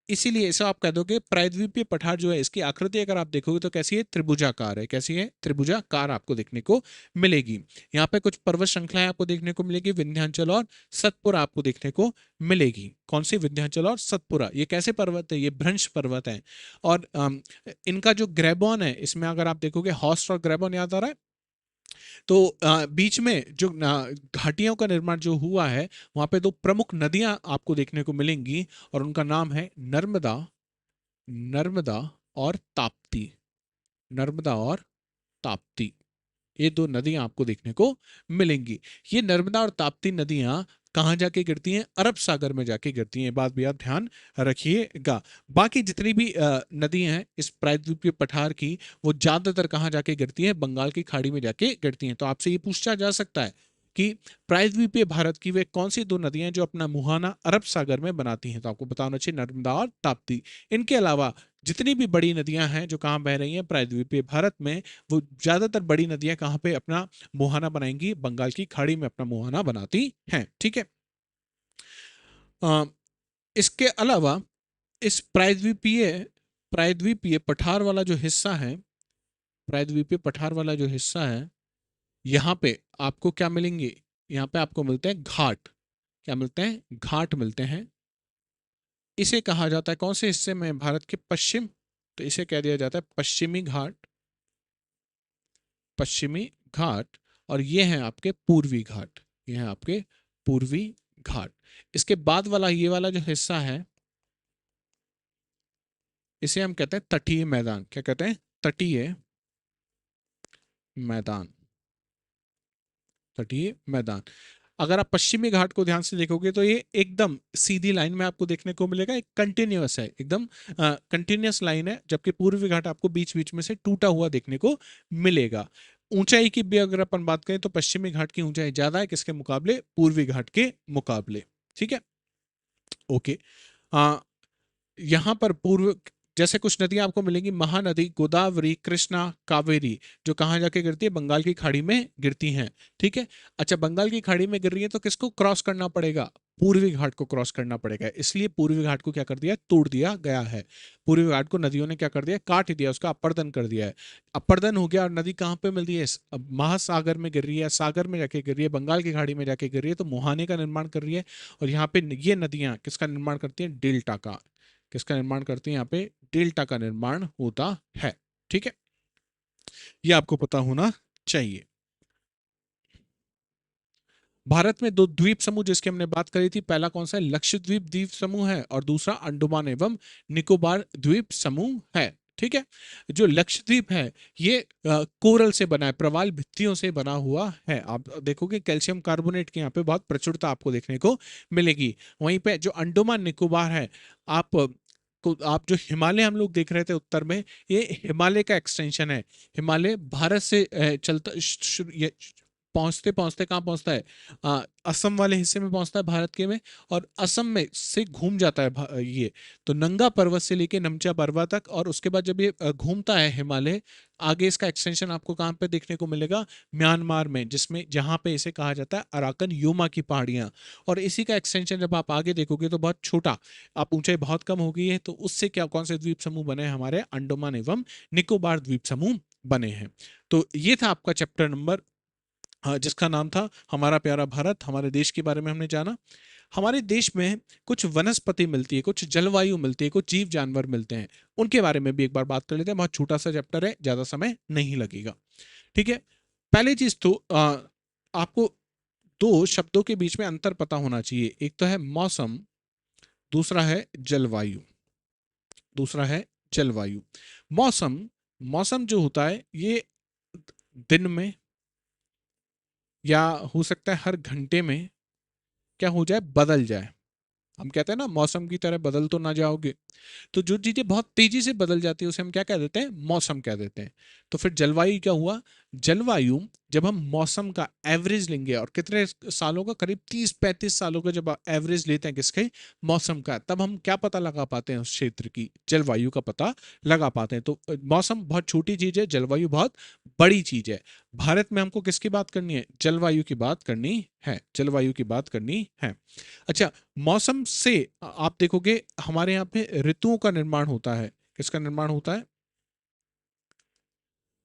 इसीलिए ऐसा आप कह दोगे प्रायद्वीपीय पठार जो है, इसकी आकृति अगर आप देखोगे तो कैसी है, त्रिभुजाकार है। कैसी है, त्रिभुजाकार आपको देखने को मिलेगी। यहाँ पे कुछ पर्वत श्रृंखलाएं आपको देखने को मिलेगी, विंध्याचल और सतपुरा आपको देखने को मिलेगी। कौन सी, विंध्याचल और सतपुरा। ये कैसे पर्वत है, ये भ्रंश पर्वत है। और इनका जो ग्रेबॉन है, इसमें अगर आप देखोगे हॉर्स्ट और ग्रेबॉन याद आ रहा है, तो बीच में जो घाटियों का निर्माण जो हुआ है, वहां पे दो प्रमुख नदियां आपको देखने को मिलेंगी और उनका नाम है नर्मदा, नर्मदा और ताप्ती। नर्मदा और ताप्ती, ये दो नदियां आपको देखने को मिलेंगी। ये नर्मदा और ताप्ती नदियां कहाँ जाके गिरती हैं, अरब सागर में जाके गिरती हैं। बात भी आप ध्यान रखिएगा। बाकी जितनी भी नदियां हैं इस प्रायद्वीपीय पठार की, वो ज्यादातर कहाँ जाके गिरती हैं, बंगाल की खाड़ी में जाके गिरती हैं। तो आपसे ये पूछा जा सकता है कि प्रायद्वीपीय भारत की वे कौन सी दो नदियां जो अपना मुहाना अरब सागर में बनाती हैं, तो आपको बताना चाहिए नर्मदा और ताप्ती। इनके अलावा जितनी भी बड़ी नदियां हैं जो कहाँ बह रही हैं प्रायद्वीपीय भारत में, वो ज्यादातर बड़ी नदियां कहाँ पे अपना मुहाना बनाएंगी, बंगाल की खाड़ी में अपना मुहाना बनाती हैं। ठीक है, अ, इसके अलावा इस प्रायद्वीपीय प्रायद्वीपीय पठार वाला जो हिस्सा है, प्रायद्वीपीय पठार वाला जो हिस्सा है, यहाँ पे आपको क्या मिलेंगे, यहाँ पे आपको मिलते हैं घाट। क्या मिलते हैं, घाट मिलते हैं। इसे कहा जाता है कौन से हिस्से में, भारत के पश्चिम, तो इसे कह दिया जाता है पश्चिमी घाट, पश्चिमी घाट। और ये हैं आपके पूर्वी घाट, ये हैं आपके पूर्वी घाट। इसके बाद वाला ये वाला जो हिस्सा है, इसे हम कहते हैं तटीय मैदान। क्या कहते हैं, तटीय मैदान, तटीय मैदान। अगर आप पश्चिमी घाट को ध्यान से देखोगे तो ये एकदम सीधी लाइन में आपको देखने को मिलेगा, एक कंटिन्यूअस है, एकदम कंटिन्यूअस लाइन है। जबकि पूर्वी घाट आपको बीच बीच में से टूटा हुआ देखने को मिलेगा। ऊंचाई की भी अगर अपन बात करें तो पश्चिमी घाट की ऊंचाई ज्यादा है किसके मुकाबले, पूर्वी घाट के मुकाबले। ठीक है, ओके। यहाँ पर पूर्व जैसे कुछ नदियां आपको मिलेंगी, महानदी, गोदावरी, कृष्णा, कावेरी, जो कहाँ जाके गिरती है, बंगाल की खाड़ी में गिरती हैं। ठीक है, अच्छा बंगाल की खाड़ी में गिर रही है तो किसको क्रॉस करना पड़ेगा, पूर्वी घाट को क्रॉस करना पड़ेगा। इसलिए पूर्वी घाट को क्या कर दिया, तोड़ दिया गया है। पूर्वी घाट को नदियों ने क्या कर दिया, काट दिया, उसका अपर्दन कर दिया है। अपर्दन हो गया और नदी कहाँ पे मिल रही है, अब महासागर में गिर रही है, सागर में जाके गिर रही है, बंगाल की खाड़ी में जाके गिर रही है, तो मुहाने का निर्माण कर रही है। और यहाँ पे ये नदियां किसका निर्माण करती हैं, डेल्टा का। किसका निर्माण करती हैं, यहाँ पे डेल्टा का निर्माण होता है। ठीक है, ये आपको पता होना चाहिए। भारत में दो द्वीप समूह जिसकी हमने बात करी थी, पहला कौन सा है, लक्षद्वीप द्वीप समूह है, और दूसरा अंडमान एवं निकोबार द्वीप समूह है। ठीक है, जो लक्षद्वीप है ये कोरल से बना है, प्रवाल भित्तियों से बना हुआ है। आप देखोगे कैल्शियम कार्बोनेट की यहाँ पे बहुत प्रचुरता आपको देखने को मिलेगी। वहीं पे जो अंडमान निकोबार है, आप जो हिमालय हम लोग देख रहे थे उत्तर में, ये हिमालय का एक्सटेंशन है। हिमालय भारत से चलता पहुंचते पहुंचते कहाँ पहुंचता है, असम वाले हिस्से में पहुंचता है भारत के में, और असम में से घूम जाता है ये, तो नंगा पर्वत से लेके नमचा पर्वत तक। और उसके बाद जब ये घूमता है हिमालय, आगे इसका एक्सटेंशन आपको कहाँ पे देखने को मिलेगा, म्यांमार में, जिसमें जहाँ पे इसे कहा जाता है अराकन योमा की पहाड़ियाँ। और इसी का एक्सटेंशन जब आप आगे देखोगे तो बहुत छोटा, आप ऊंचाई बहुत कम हो गई है, तो उससे क्या कौन से द्वीप समूह बने हैं, हमारे अंडमान एवं निकोबार द्वीप समूह बने हैं। तो ये था आपका चैप्टर नंबर, जिसका नाम था हमारा प्यारा भारत। हमारे देश के बारे में हमने जाना। हमारे देश में कुछ वनस्पति मिलती है, कुछ जलवायु मिलती है, कुछ जीव जानवर मिलते हैं, उनके बारे में भी एक बार बात कर लेते हैं। बहुत छोटा सा चैप्टर है, ज्यादा समय नहीं लगेगा। ठीक है, पहली चीज तो आपको दो शब्दों के बीच में अंतर पता होना चाहिए। एक तो है मौसम, दूसरा है जलवायु। दूसरा है जलवायु। मौसम मौसम जो होता है ये दिन में या हो सकता है हर घंटे में क्या हो जाए, बदल जाए। हम कहते हैं ना मौसम की तरह बदल तो ना जाओगे। तो जो चीजें बहुत तेजी से बदल जाती है उसे हम क्या कह देते हैं, मौसम कह देते हैं। तो फिर जलवायु क्या हुआ, जलवायु जब हम मौसम का एवरेज लेंगे, और कितने सालों का, करीब 30-35 सालों का जब एवरेज लेते हैं किसके, मौसम का, तब हम क्या पता लगा पाते हैं, उस क्षेत्र की जलवायु का पता लगा पाते हैं। तो मौसम बहुत छोटी चीज है, जलवायु बहुत बड़ी चीज है। भारत में हमको किसकी बात करनी है, जलवायु की बात करनी है, जलवायु की बात करनी है। अच्छा, मौसम से आप देखोगे हमारे यहाँ पे ऋतुओं का निर्माण होता है। किसका निर्माण होता है,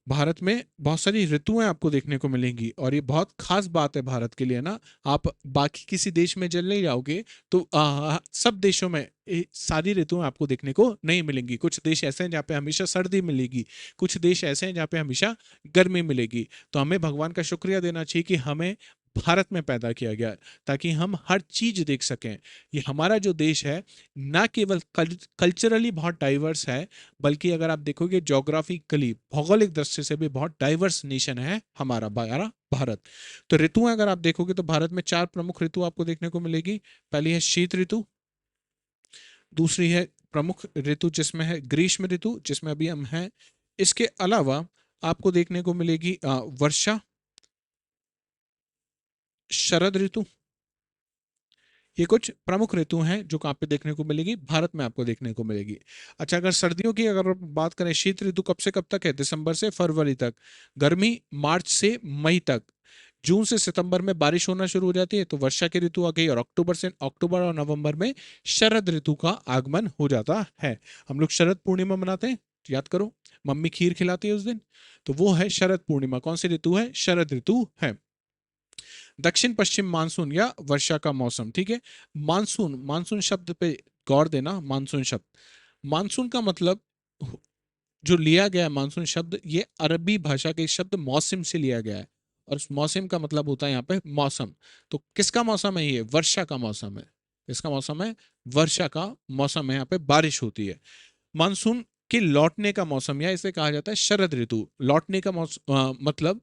भारत में बहुत सारी ऋतुएं आपको देखने को मिलेंगी, और ये बहुत खास बात है भारत के लिए ना। आप बाकी किसी देश में चले जाओगे तो सब देशों में ये सारी ऋतुएं आपको देखने को नहीं मिलेंगी। कुछ देश ऐसे हैं जहाँ पे हमेशा सर्दी मिलेगी, कुछ देश ऐसे हैं जहाँ पे हमेशा गर्मी मिलेगी। तो हमें भगवान का शुक्रिया देना चाहिए कि हमें भारत में पैदा किया गया, ताकि हम हर चीज देख सकें। ये हमारा जो देश है ना केवल कल्चरली बहुत डाइवर्स है, बल्कि अगर आप देखोगे ज्योग्राफिकली, भौगोलिक दृष्टि से भी बहुत डाइवर्स नेशन है हमारा भारत। तो ऋतुएं अगर आप देखोगे तो भारत में 4 प्रमुख ऋतु आपको देखने को मिलेगी। पहली है शीत ऋतु, दूसरी है प्रमुख ऋतु जिसमें है ग्रीष्म ऋतु, जिसमें अभी हम हैं। इसके अलावा आपको देखने को मिलेगी वर्षा, शरद ऋतु। ये कुछ प्रमुख ऋतु हैं जो कहाँ पे देखने को मिलेगी, भारत में आपको देखने को मिलेगी। अच्छा, अगर सर्दियों की अगर बात करें, शीत ऋतु कब से कब तक है, दिसंबर से फरवरी तक। गर्मी मार्च से मई तक। जून से सितंबर में बारिश होना शुरू हो जाती है, तो वर्षा की ऋतु आ गई। और अक्टूबर और नवंबर में शरद ऋतु का आगमन हो जाता है। हम लोग शरद पूर्णिमा मनाते हैं, याद करो, मम्मी खीर खिलाती है उस दिन, तो वो है शरद पूर्णिमा। कौन सी ऋतु है, शरद ऋतु है। दक्षिण पश्चिम मानसून या वर्षा का मौसम, ठीक है। मानसून, मानसून शब्द पे गौर देना। मानसून शब्द, मानसून का मतलब जो लिया गया है मानसून शब्द, ये अरबी भाषा के शब्द मौसम से लिया गया है। और उस मौसम का मतलब होता है यहाँ पे मौसम। तो किसका मौसम है, ये वर्षा का मौसम है। किसका मौसम है, वर्षा का मौसम है। यहाँ पे बारिश होती है। मानसून के लौटने का मौसम, या इसे कहा जाता है शरद ऋतु। लौटने का मौसम मतलब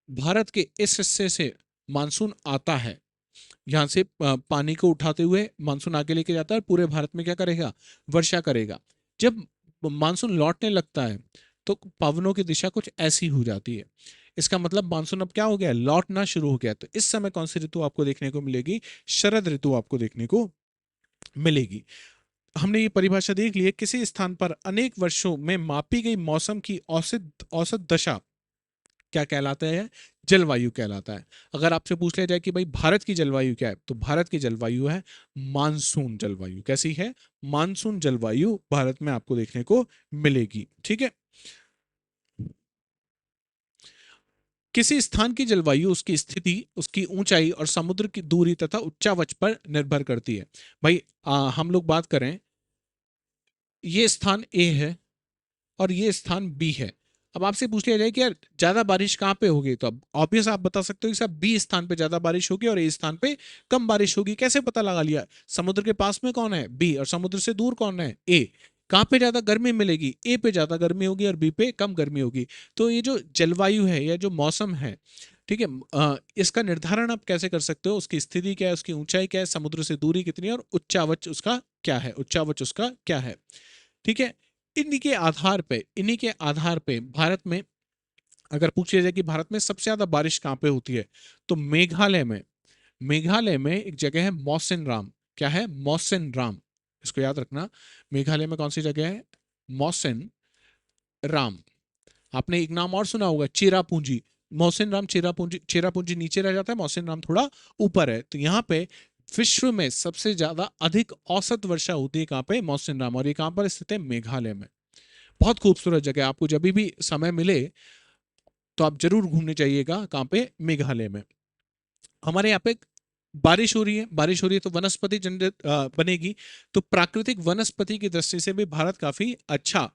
भारत के इस हिस्से से मानसून आता है, यहाँ से पानी को उठाते हुए मानसून आगे लेके जाता है, पूरे भारत में क्या करेगा, वर्षा करेगा। जब मानसून लौटने लगता है तो पवनों की दिशा कुछ ऐसी हो जाती है। इसका मतलब मानसून अब क्या हो गया, लौटना शुरू हो गया। तो इस समय कौन सी ऋतु आपको देखने को मिलेगी, शरद ऋतु आपको देखने को मिलेगी। हमने ये परिभाषा देख ली है, किसी स्थान पर अनेक वर्षों में मापी गई मौसम की औसत औसत दशा क्या कहलाता है, जलवायु कहलाता है। अगर आपसे पूछ लिया जाए कि भाई भारत की जलवायु क्या है, तो भारत की जलवायु है मानसून जलवायु। कैसी है, मानसून जलवायु भारत में आपको देखने को मिलेगी, ठीक है। किसी स्थान की जलवायु उसकी स्थिति, उसकी ऊंचाई और समुद्र की दूरी तथा उच्चावच पर निर्भर करती है। भाई हम लोग बात करें, ये स्थान ए है और ये स्थान बी है। अब आपसे पूछ लिया जाए कि यार ज्यादा बारिश कहाँ पे होगी, तो अब ऑब्वियस आप बता सकते हो कि साहब बी स्थान पे ज्यादा बारिश होगी और ए स्थान पे कम बारिश होगी। कैसे पता लगा लिया, समुद्र के पास में कौन है, बी, और समुद्र से दूर कौन है, ए। कहाँ पे ज्यादा गर्मी मिलेगी, ए पे ज्यादा गर्मी होगी और बी पे कम गर्मी होगी। तो ये जो जलवायु है या जो मौसम है, ठीक है, इसका निर्धारण आप कैसे कर सकते हो, उसकी स्थिति क्या है, उसकी ऊंचाई क्या है, समुद्र से दूरी कितनी है, और उच्चावच उसका क्या है, उच्चावच उसका क्या है, ठीक है। इन्हीं के आधार पे भारत में अगर पूछ लिया जाए कि भारत में सबसे ज्यादा बारिश कहाँ पे होती है, तो मेघालय में। मेघालय में एक जगह है मौसिन राम। क्या है, मौसिन राम, इसको याद रखना। मेघालय में कौन सी जगह है, मौसिन राम। आपने एक नाम और सुना होगा, चेरापूंजी। मौसिन राम, चेरापूंजी, चेरापूंजी नीचे रह जाता है, मौसिन राम थोड़ा ऊपर है। तो यहाँ पे विश्व में सबसे ज्यादा अधिक औसत वर्षा होती है कहाँ पे, मौसिन राम। और ये कहाँ पर स्थित है, मेघालय में। बहुत खूबसूरत जगह है, आपको जब भी समय मिले तो आप जरूर घूमने जाइएगा। कहाँ पे, मेघालय में। हमारे यहाँ पे बारिश हो रही है, बारिश हो रही है तो वनस्पति जनरेट बनेगी। तो प्राकृतिक वनस्पति की दृष्टि से भी भारत काफी अच्छा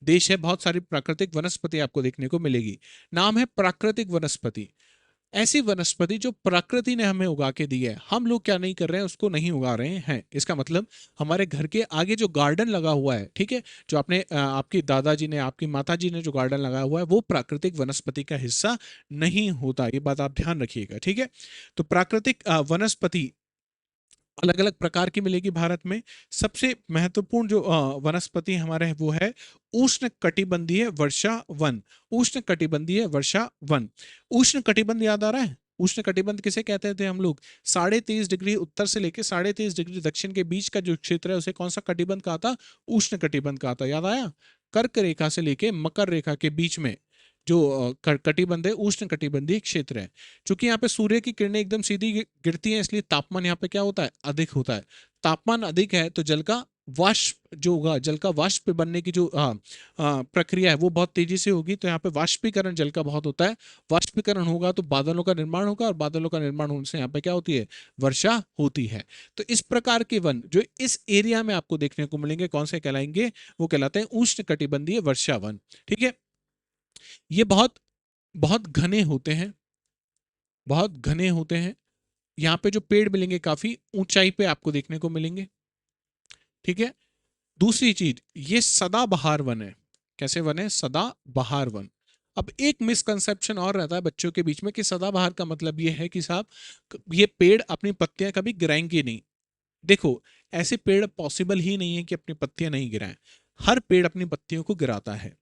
देश है। बहुत सारी प्राकृतिक वनस्पति आपको देखने को मिलेगी। नाम है प्राकृतिक वनस्पति। ऐसी वनस्पति जो प्रकृति ने हमें उगा के दी है, हम लोग क्या नहीं कर रहे हैं, उसको नहीं उगा रहे हैं। इसका मतलब हमारे घर के आगे जो गार्डन लगा हुआ है, ठीक है, जो आपने आपकी दादाजी ने, आपकी माताजी ने जो गार्डन लगाया हुआ है, वो प्राकृतिक वनस्पति का हिस्सा नहीं होता। ये बात आप ध्यान रखिएगा, ठीक है। तो प्राकृतिक वनस्पति अलग अलग प्रकार की मिलेगी भारत में। सबसे महत्वपूर्ण जो वनस्पति हमारे है वो है उष्ण कटिबंधीय वर्षा वन। उष्ण कटिबंधीय वर्षा वन। उष्ण कटिबंध याद आ रहा है? उष्ण कटिबंध किसे कहते थे हम लोग? 23.5 डिग्री उत्तर से लेके 23.5 डिग्री दक्षिण के बीच का जो क्षेत्र है उसे कौन सा कटिबंध कहा था? उष्ण कटिबंध कहा था। याद आया? कर्क रेखा से लेके मकर रेखा के बीच में जो कटिबंध है, उष्ण कटिबंधीय क्षेत्र है। क्योंकि यहाँ पे सूर्य की किरणें एकदम सीधी गिरती हैं, इसलिए तापमान यहाँ पे क्या होता है? अधिक होता है। तापमान अधिक है तो जल का वाष्प जो होगा, जल का वाष्प बनने की जो प्रक्रिया है वो बहुत तेजी से होगी। तो यहाँ पे वाष्पीकरण जल का बहुत होता है। वाष्पीकरण होगा तो बादलों का निर्माण होगा, और बादलों का निर्माण होने से यहाँ पे क्या होती है? वर्षा होती है। तो इस प्रकार के वन जो इस एरिया में आपको देखने को मिलेंगे, कौन से कहलाएंगे? वो कहलाते हैं उष्ण कटिबंधीय वर्षा वन। ठीक है। ये बहुत बहुत घने होते हैं, बहुत घने होते हैं। यहाँ पे जो पेड़ मिलेंगे काफी ऊंचाई पे आपको देखने को मिलेंगे। ठीक है। दूसरी चीज, ये सदाबहार वन है। कैसे वन है? सदाबहार वन। अब एक मिसकंसेप्शन और रहता है बच्चों के बीच में कि सदाबहार का मतलब ये है कि साहब ये पेड़ अपनी पत्तियां कभी गिराएंगे नहीं। देखो, ऐसे पेड़ पॉसिबल ही नहीं है कि अपनी पत्तियां नहीं गिराएं। हर पेड़ अपनी पत्तियों को गिराता है।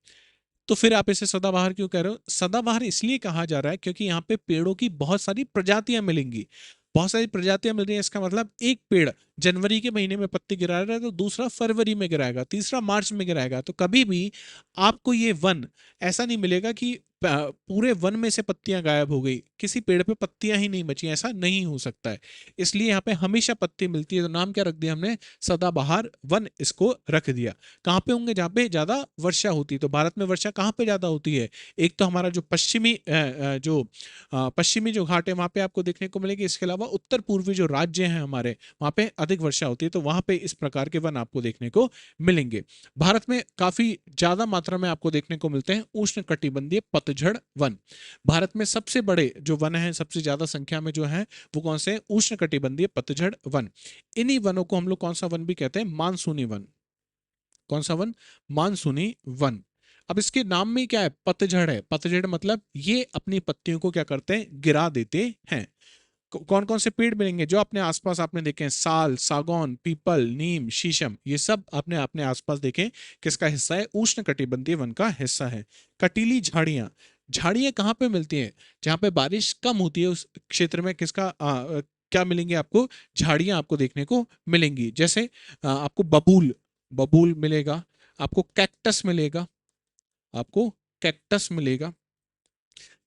तो फिर आप इसे सदाबहार क्यों कह रहे हो? सदाबहार इसलिए कहा जा रहा है क्योंकि यहाँ पे पेड़ों की बहुत सारी प्रजातियां मिलेंगी। बहुत सारी प्रजातियां मिल रही हैं, इसका मतलब एक पेड़ जनवरी के महीने में पत्ती गिरा रहा है तो दूसरा फरवरी में गिराएगा, तीसरा मार्च में गिराएगा। तो कभी भी आपको ये वन ऐसा नहीं मिलेगा कि पूरे वन में से पत्तियां गायब हो गई, किसी पेड़ पे पत्तियां ही नहीं बची, ऐसा नहीं हो सकता है। इसलिए यहाँ पे हमेशा पत्ती मिलती है। तो नाम क्या रख दिया हमने? सदाबहार वन इसको रख दिया। कहाँ पे होंगे? जहाँ पे ज्यादा वर्षा होती है। तो भारत में वर्षा कहाँ पे ज्यादा होती है? एक तो हमारा जो पश्चिमी जो घाट है वहां पे आपको देखने को मिलेगी। इसके अलावा उत्तर पूर्वी जो राज्य हैं हमारे, वहां पे अधिक वर्षा होती है, तो वहां पे इस प्रकार के वन आपको देखने को मिलेंगे। भारत में काफी ज्यादा मात्रा में आपको देखने को मिलते हैं उष्ण कटिबंधीय पतझड़ वन। भारत में सबसे बड़े जो वन हैं, सबसे ज्यादा संख्या में जो है वो कौन से? उष्ण कटिबंधीय पतझड़ वन। इन्हीं वनों को हम लोग कौन सा वन भी कहते हैं? मानसूनी वन। कौन सा वन? मानसूनी वन। अब इसके नाम में क्या है? पतझड़ है। पतझड़ मतलब ये अपनी पत्तियों को क्या करते हैं? गिरा देते हैं। कौन कौन से पेड़ मिलेंगे जो अपने आसपास आपने देखे हैं? साल, सागौन, पीपल, नीम, शीशम, ये सब आपने अपने आसपास देखे। किसका हिस्सा है? उष्ण कटिबंधीय वन का हिस्सा है। कटीली झाड़ियां। झाड़ियां कहाँ पे मिलती हैं? जहां पे बारिश कम होती है उस क्षेत्र में किसका क्या मिलेंगे आपको? झाड़ियां आपको देखने को मिलेंगी। जैसे आपको बबूल, बबूल मिलेगा। आपको कैक्टस मिलेगा। आपको कैक्टस मिलेगा।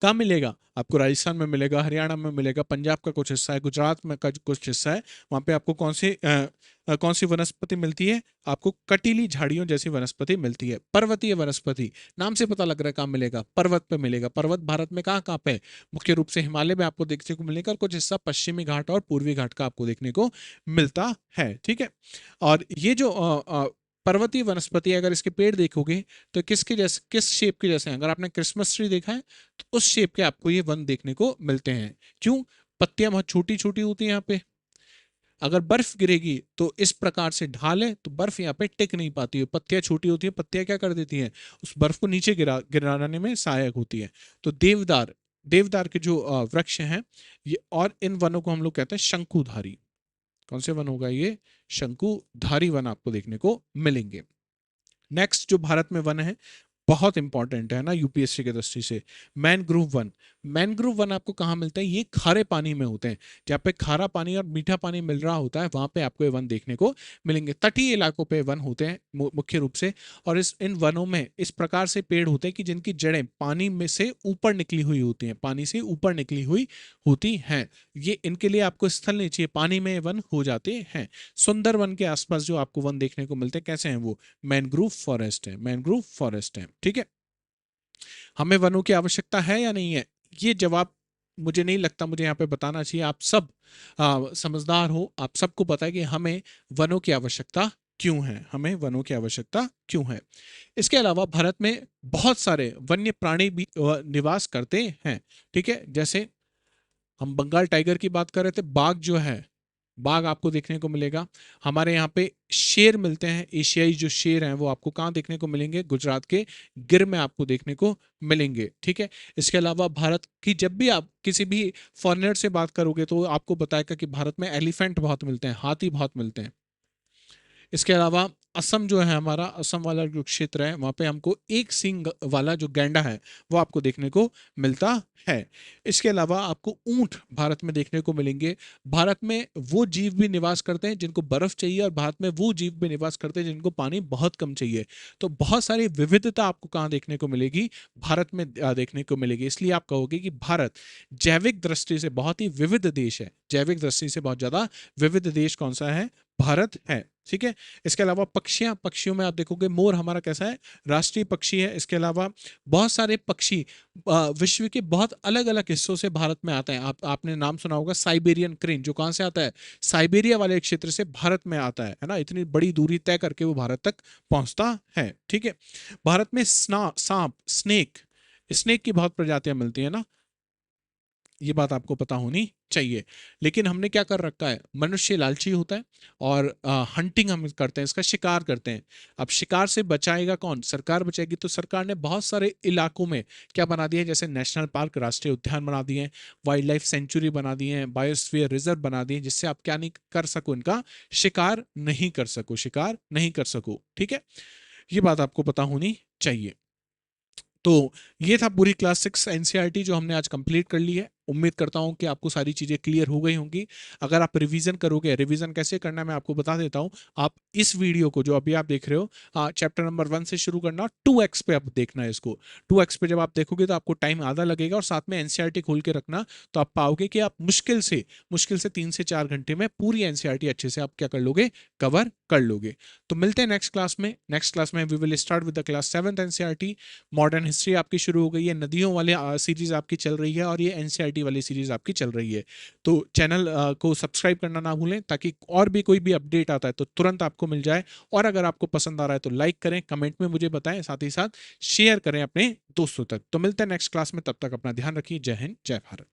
कहाँ मिलेगा? आपको राजस्थान में मिलेगा, हरियाणा में मिलेगा, पंजाब का कुछ हिस्सा है, गुजरात में का कुछ हिस्सा है। वहां पे आपको कौन सी वनस्पति मिलती है? आपको कटीली झाड़ियों जैसी वनस्पति मिलती है। पर्वतीय वनस्पति, नाम से पता लग रहा है कहाँ मिलेगा? पर्वत पे मिलेगा। पर्वत भारत में कहाँ कहाँ पे है? मुख्य रूप से हिमालय में आपको देखने को मिलेगा, और कुछ हिस्सा पश्चिमी घाट और पूर्वी घाट का आपको देखने को मिलता है। ठीक है। और ये जो पर्वतीय वनस्पति है, अगर इसके पेड़ देखोगे तो किसके जैसे, किस शेप के जैसे हैं? अगर आपने क्रिसमस ट्री देखा है तो उस शेप के आपको ये वन देखने को मिलते हैं। क्यों? पत्तियां बहुत छोटी छोटी होती हैं यहाँ पे। अगर बर्फ गिरेगी तो इस प्रकार से ढाल है तो बर्फ यहाँ पे टिक नहीं पाती है। पत्तियां छोटी होती है, पत्तियां क्या कर देती हैं? उस बर्फ को नीचे गिराने में सहायक होती है। तो देवदार, देवदार के जो वृक्ष हैं ये, और इन वनों को हम लोग कहते हैं शंकुधारी। कौन से वन होगा ये? शंकुधारी वन आपको देखने को मिलेंगे। नेक्स्ट जो भारत में वन है, बहुत इंपॉर्टेंट है ना यूपीएससी के दृष्टि से, मैनग्रोव वन। मैनग्रोव वन आपको कहाँ मिलता है? ये खारे पानी में होते हैं। जहाँ पे खारा पानी और मीठा पानी मिल रहा होता है वहां पे आपको ये वन देखने को मिलेंगे। तटीय इलाकों पे वन होते हैं मुख्य रूप से। और इन वनों में इस प्रकार से पेड़ होते हैं कि जिनकी जड़ें पानी में से ऊपर निकली हुई होती हैं, पानी से ऊपर निकली हुई होती हैं। ये इनके लिए आपको स्थल नहीं चाहिए, पानी में वन हो जाते हैं। सुंदर वन के आसपास जो आपको वन देखने को मिलते हैं, कैसे हैं वो? मैनग्रोव फॉरेस्ट है। मैनग्रोव फॉरेस्ट है। ठीक है। हमें वनों की आवश्यकता है या नहीं है? ये जवाब मुझे नहीं लगता मुझे यहाँ पे बताना चाहिए। आप सब समझदार हो, आप सबको पता है कि हमें वनों की आवश्यकता क्यों है, हमें वनों की आवश्यकता क्यों है। इसके अलावा भारत में बहुत सारे वन्य प्राणी भी निवास करते हैं। ठीक है। जैसे हम बंगाल टाइगर की बात कर रहे थे, बाघ जो है, बाघ आपको देखने को मिलेगा। हमारे यहाँ पे शेर मिलते हैं, एशियाई जो शेर हैं वो आपको कहाँ देखने को मिलेंगे, गुजरात के गिर में आपको देखने को मिलेंगे, ठीक है। इसके अलावा भारत की जब भी आप किसी भी फॉरेनर से बात करोगे तो आपको बताएगा कि भारत में एलिफेंट बहुत मिलते हैं, हाथी बहुत मिलते हैं। इसके अलावा असम जो है हमारा, असम वाला जो क्षेत्र है वहाँ पे हमको एक सींग वाला जो गैंडा है वो आपको देखने को मिलता है। इसके अलावा आपको ऊंट भारत में देखने को मिलेंगे। भारत में वो जीव भी निवास करते हैं जिनको बर्फ चाहिए, और भारत में वो जीव भी निवास करते हैं जिनको पानी बहुत कम चाहिए। तो बहुत सारी विविधता आपको कहाँ देखने को मिलेगी, भारत में देखने को मिलेगी। इसलिए आप कहोगे कि भारत जैविक दृष्टि से बहुत ही विविध देश है। जैविक दृष्टि से बहुत ज्यादा विविध देश कौन सा है, भारत है, ठीक है। इसके अलावा पक्षियां, पक्षियों में आप देखोगे मोर हमारा कैसा है, राष्ट्रीय पक्षी है। इसके अलावा बहुत सारे पक्षी विश्व के बहुत अलग अलग हिस्सों से भारत में आते हैं। आपने नाम सुना होगा साइबेरियन क्रेन, जो कहाँ से आता है, साइबेरिया वाले क्षेत्र से भारत में आता है ना। इतनी बड़ी दूरी तय करके वो भारत तक पहुंचता है, ठीक है। भारत में सांप, स्नेक, स्नेक की बहुत प्रजातियां मिलती है ना, ये बात आपको पता होनी चाहिए। लेकिन हमने क्या कर रखा है, मनुष्य लालची होता है और हंटिंग हम करते हैं, इसका शिकार करते हैं। अब शिकार से बचाएगा कौन, सरकार बचाएगी। तो सरकार ने बहुत सारे इलाकों में क्या बना दिया है, जैसे नेशनल पार्क, राष्ट्रीय उद्यान बना दिए हैं, वाइल्ड लाइफ सेंचुरी बना दिए हैं, बायोस्फीयर रिजर्व बना दिए, जिससे आप क्या नहीं कर सको, इनका शिकार नहीं कर सको, शिकार नहीं कर सको, ठीक है। ये बात आपको पता होनी चाहिए। तो ये था पूरी क्लास 6 एनसीईआरटी जो हमने आज कंप्लीट कर ली है। उम्मीद करता हूं कि आपको सारी चीज़ें क्लियर हो गई होंगी। अगर आप रिवीजन करोगे, रिवीजन कैसे करना है मैं आपको बता देता हूं। आप इस वीडियो को जो अभी आप देख रहे हो, चैप्टर नंबर 1 से शुरू करना, 2x पे आप देखना है इसको। 2x पे जब आप देखोगे तो आपको टाइम आधा लगेगा, और साथ में एनसीईआरटी खोल के रखना, तो आप पाओगे कि आप मुश्किल से 3 से 4 घंटे में पूरी एनसीईआरटी अच्छे से आप क्या कर लोगे, कवर कर लोगे। तो मिलते हैं नेक्स्ट क्लास में। नेक्स्ट क्लास में we will start with the class 7th NCERT. Modern history आपकी शुरू हो गई है, नदियों वाले सीरीज आपकी चल रही है, और ये एनसीईआरटी वाली सीरीज आपकी चल रही है। तो चैनल को सब्सक्राइब करना ना भूलें, ताकि और भी कोई भी अपडेट आता है तो तुरंत आपको मिल जाए। और अगर आपको पसंद आ रहा है तो लाइक करें, कमेंट में मुझे बताएं, साथ ही साथ शेयर करें अपने दोस्तों तक। तो मिलते हैं नेक्स्ट क्लास में, तब तक अपना ध्यान रखिए। जय हिंद, जय भारत।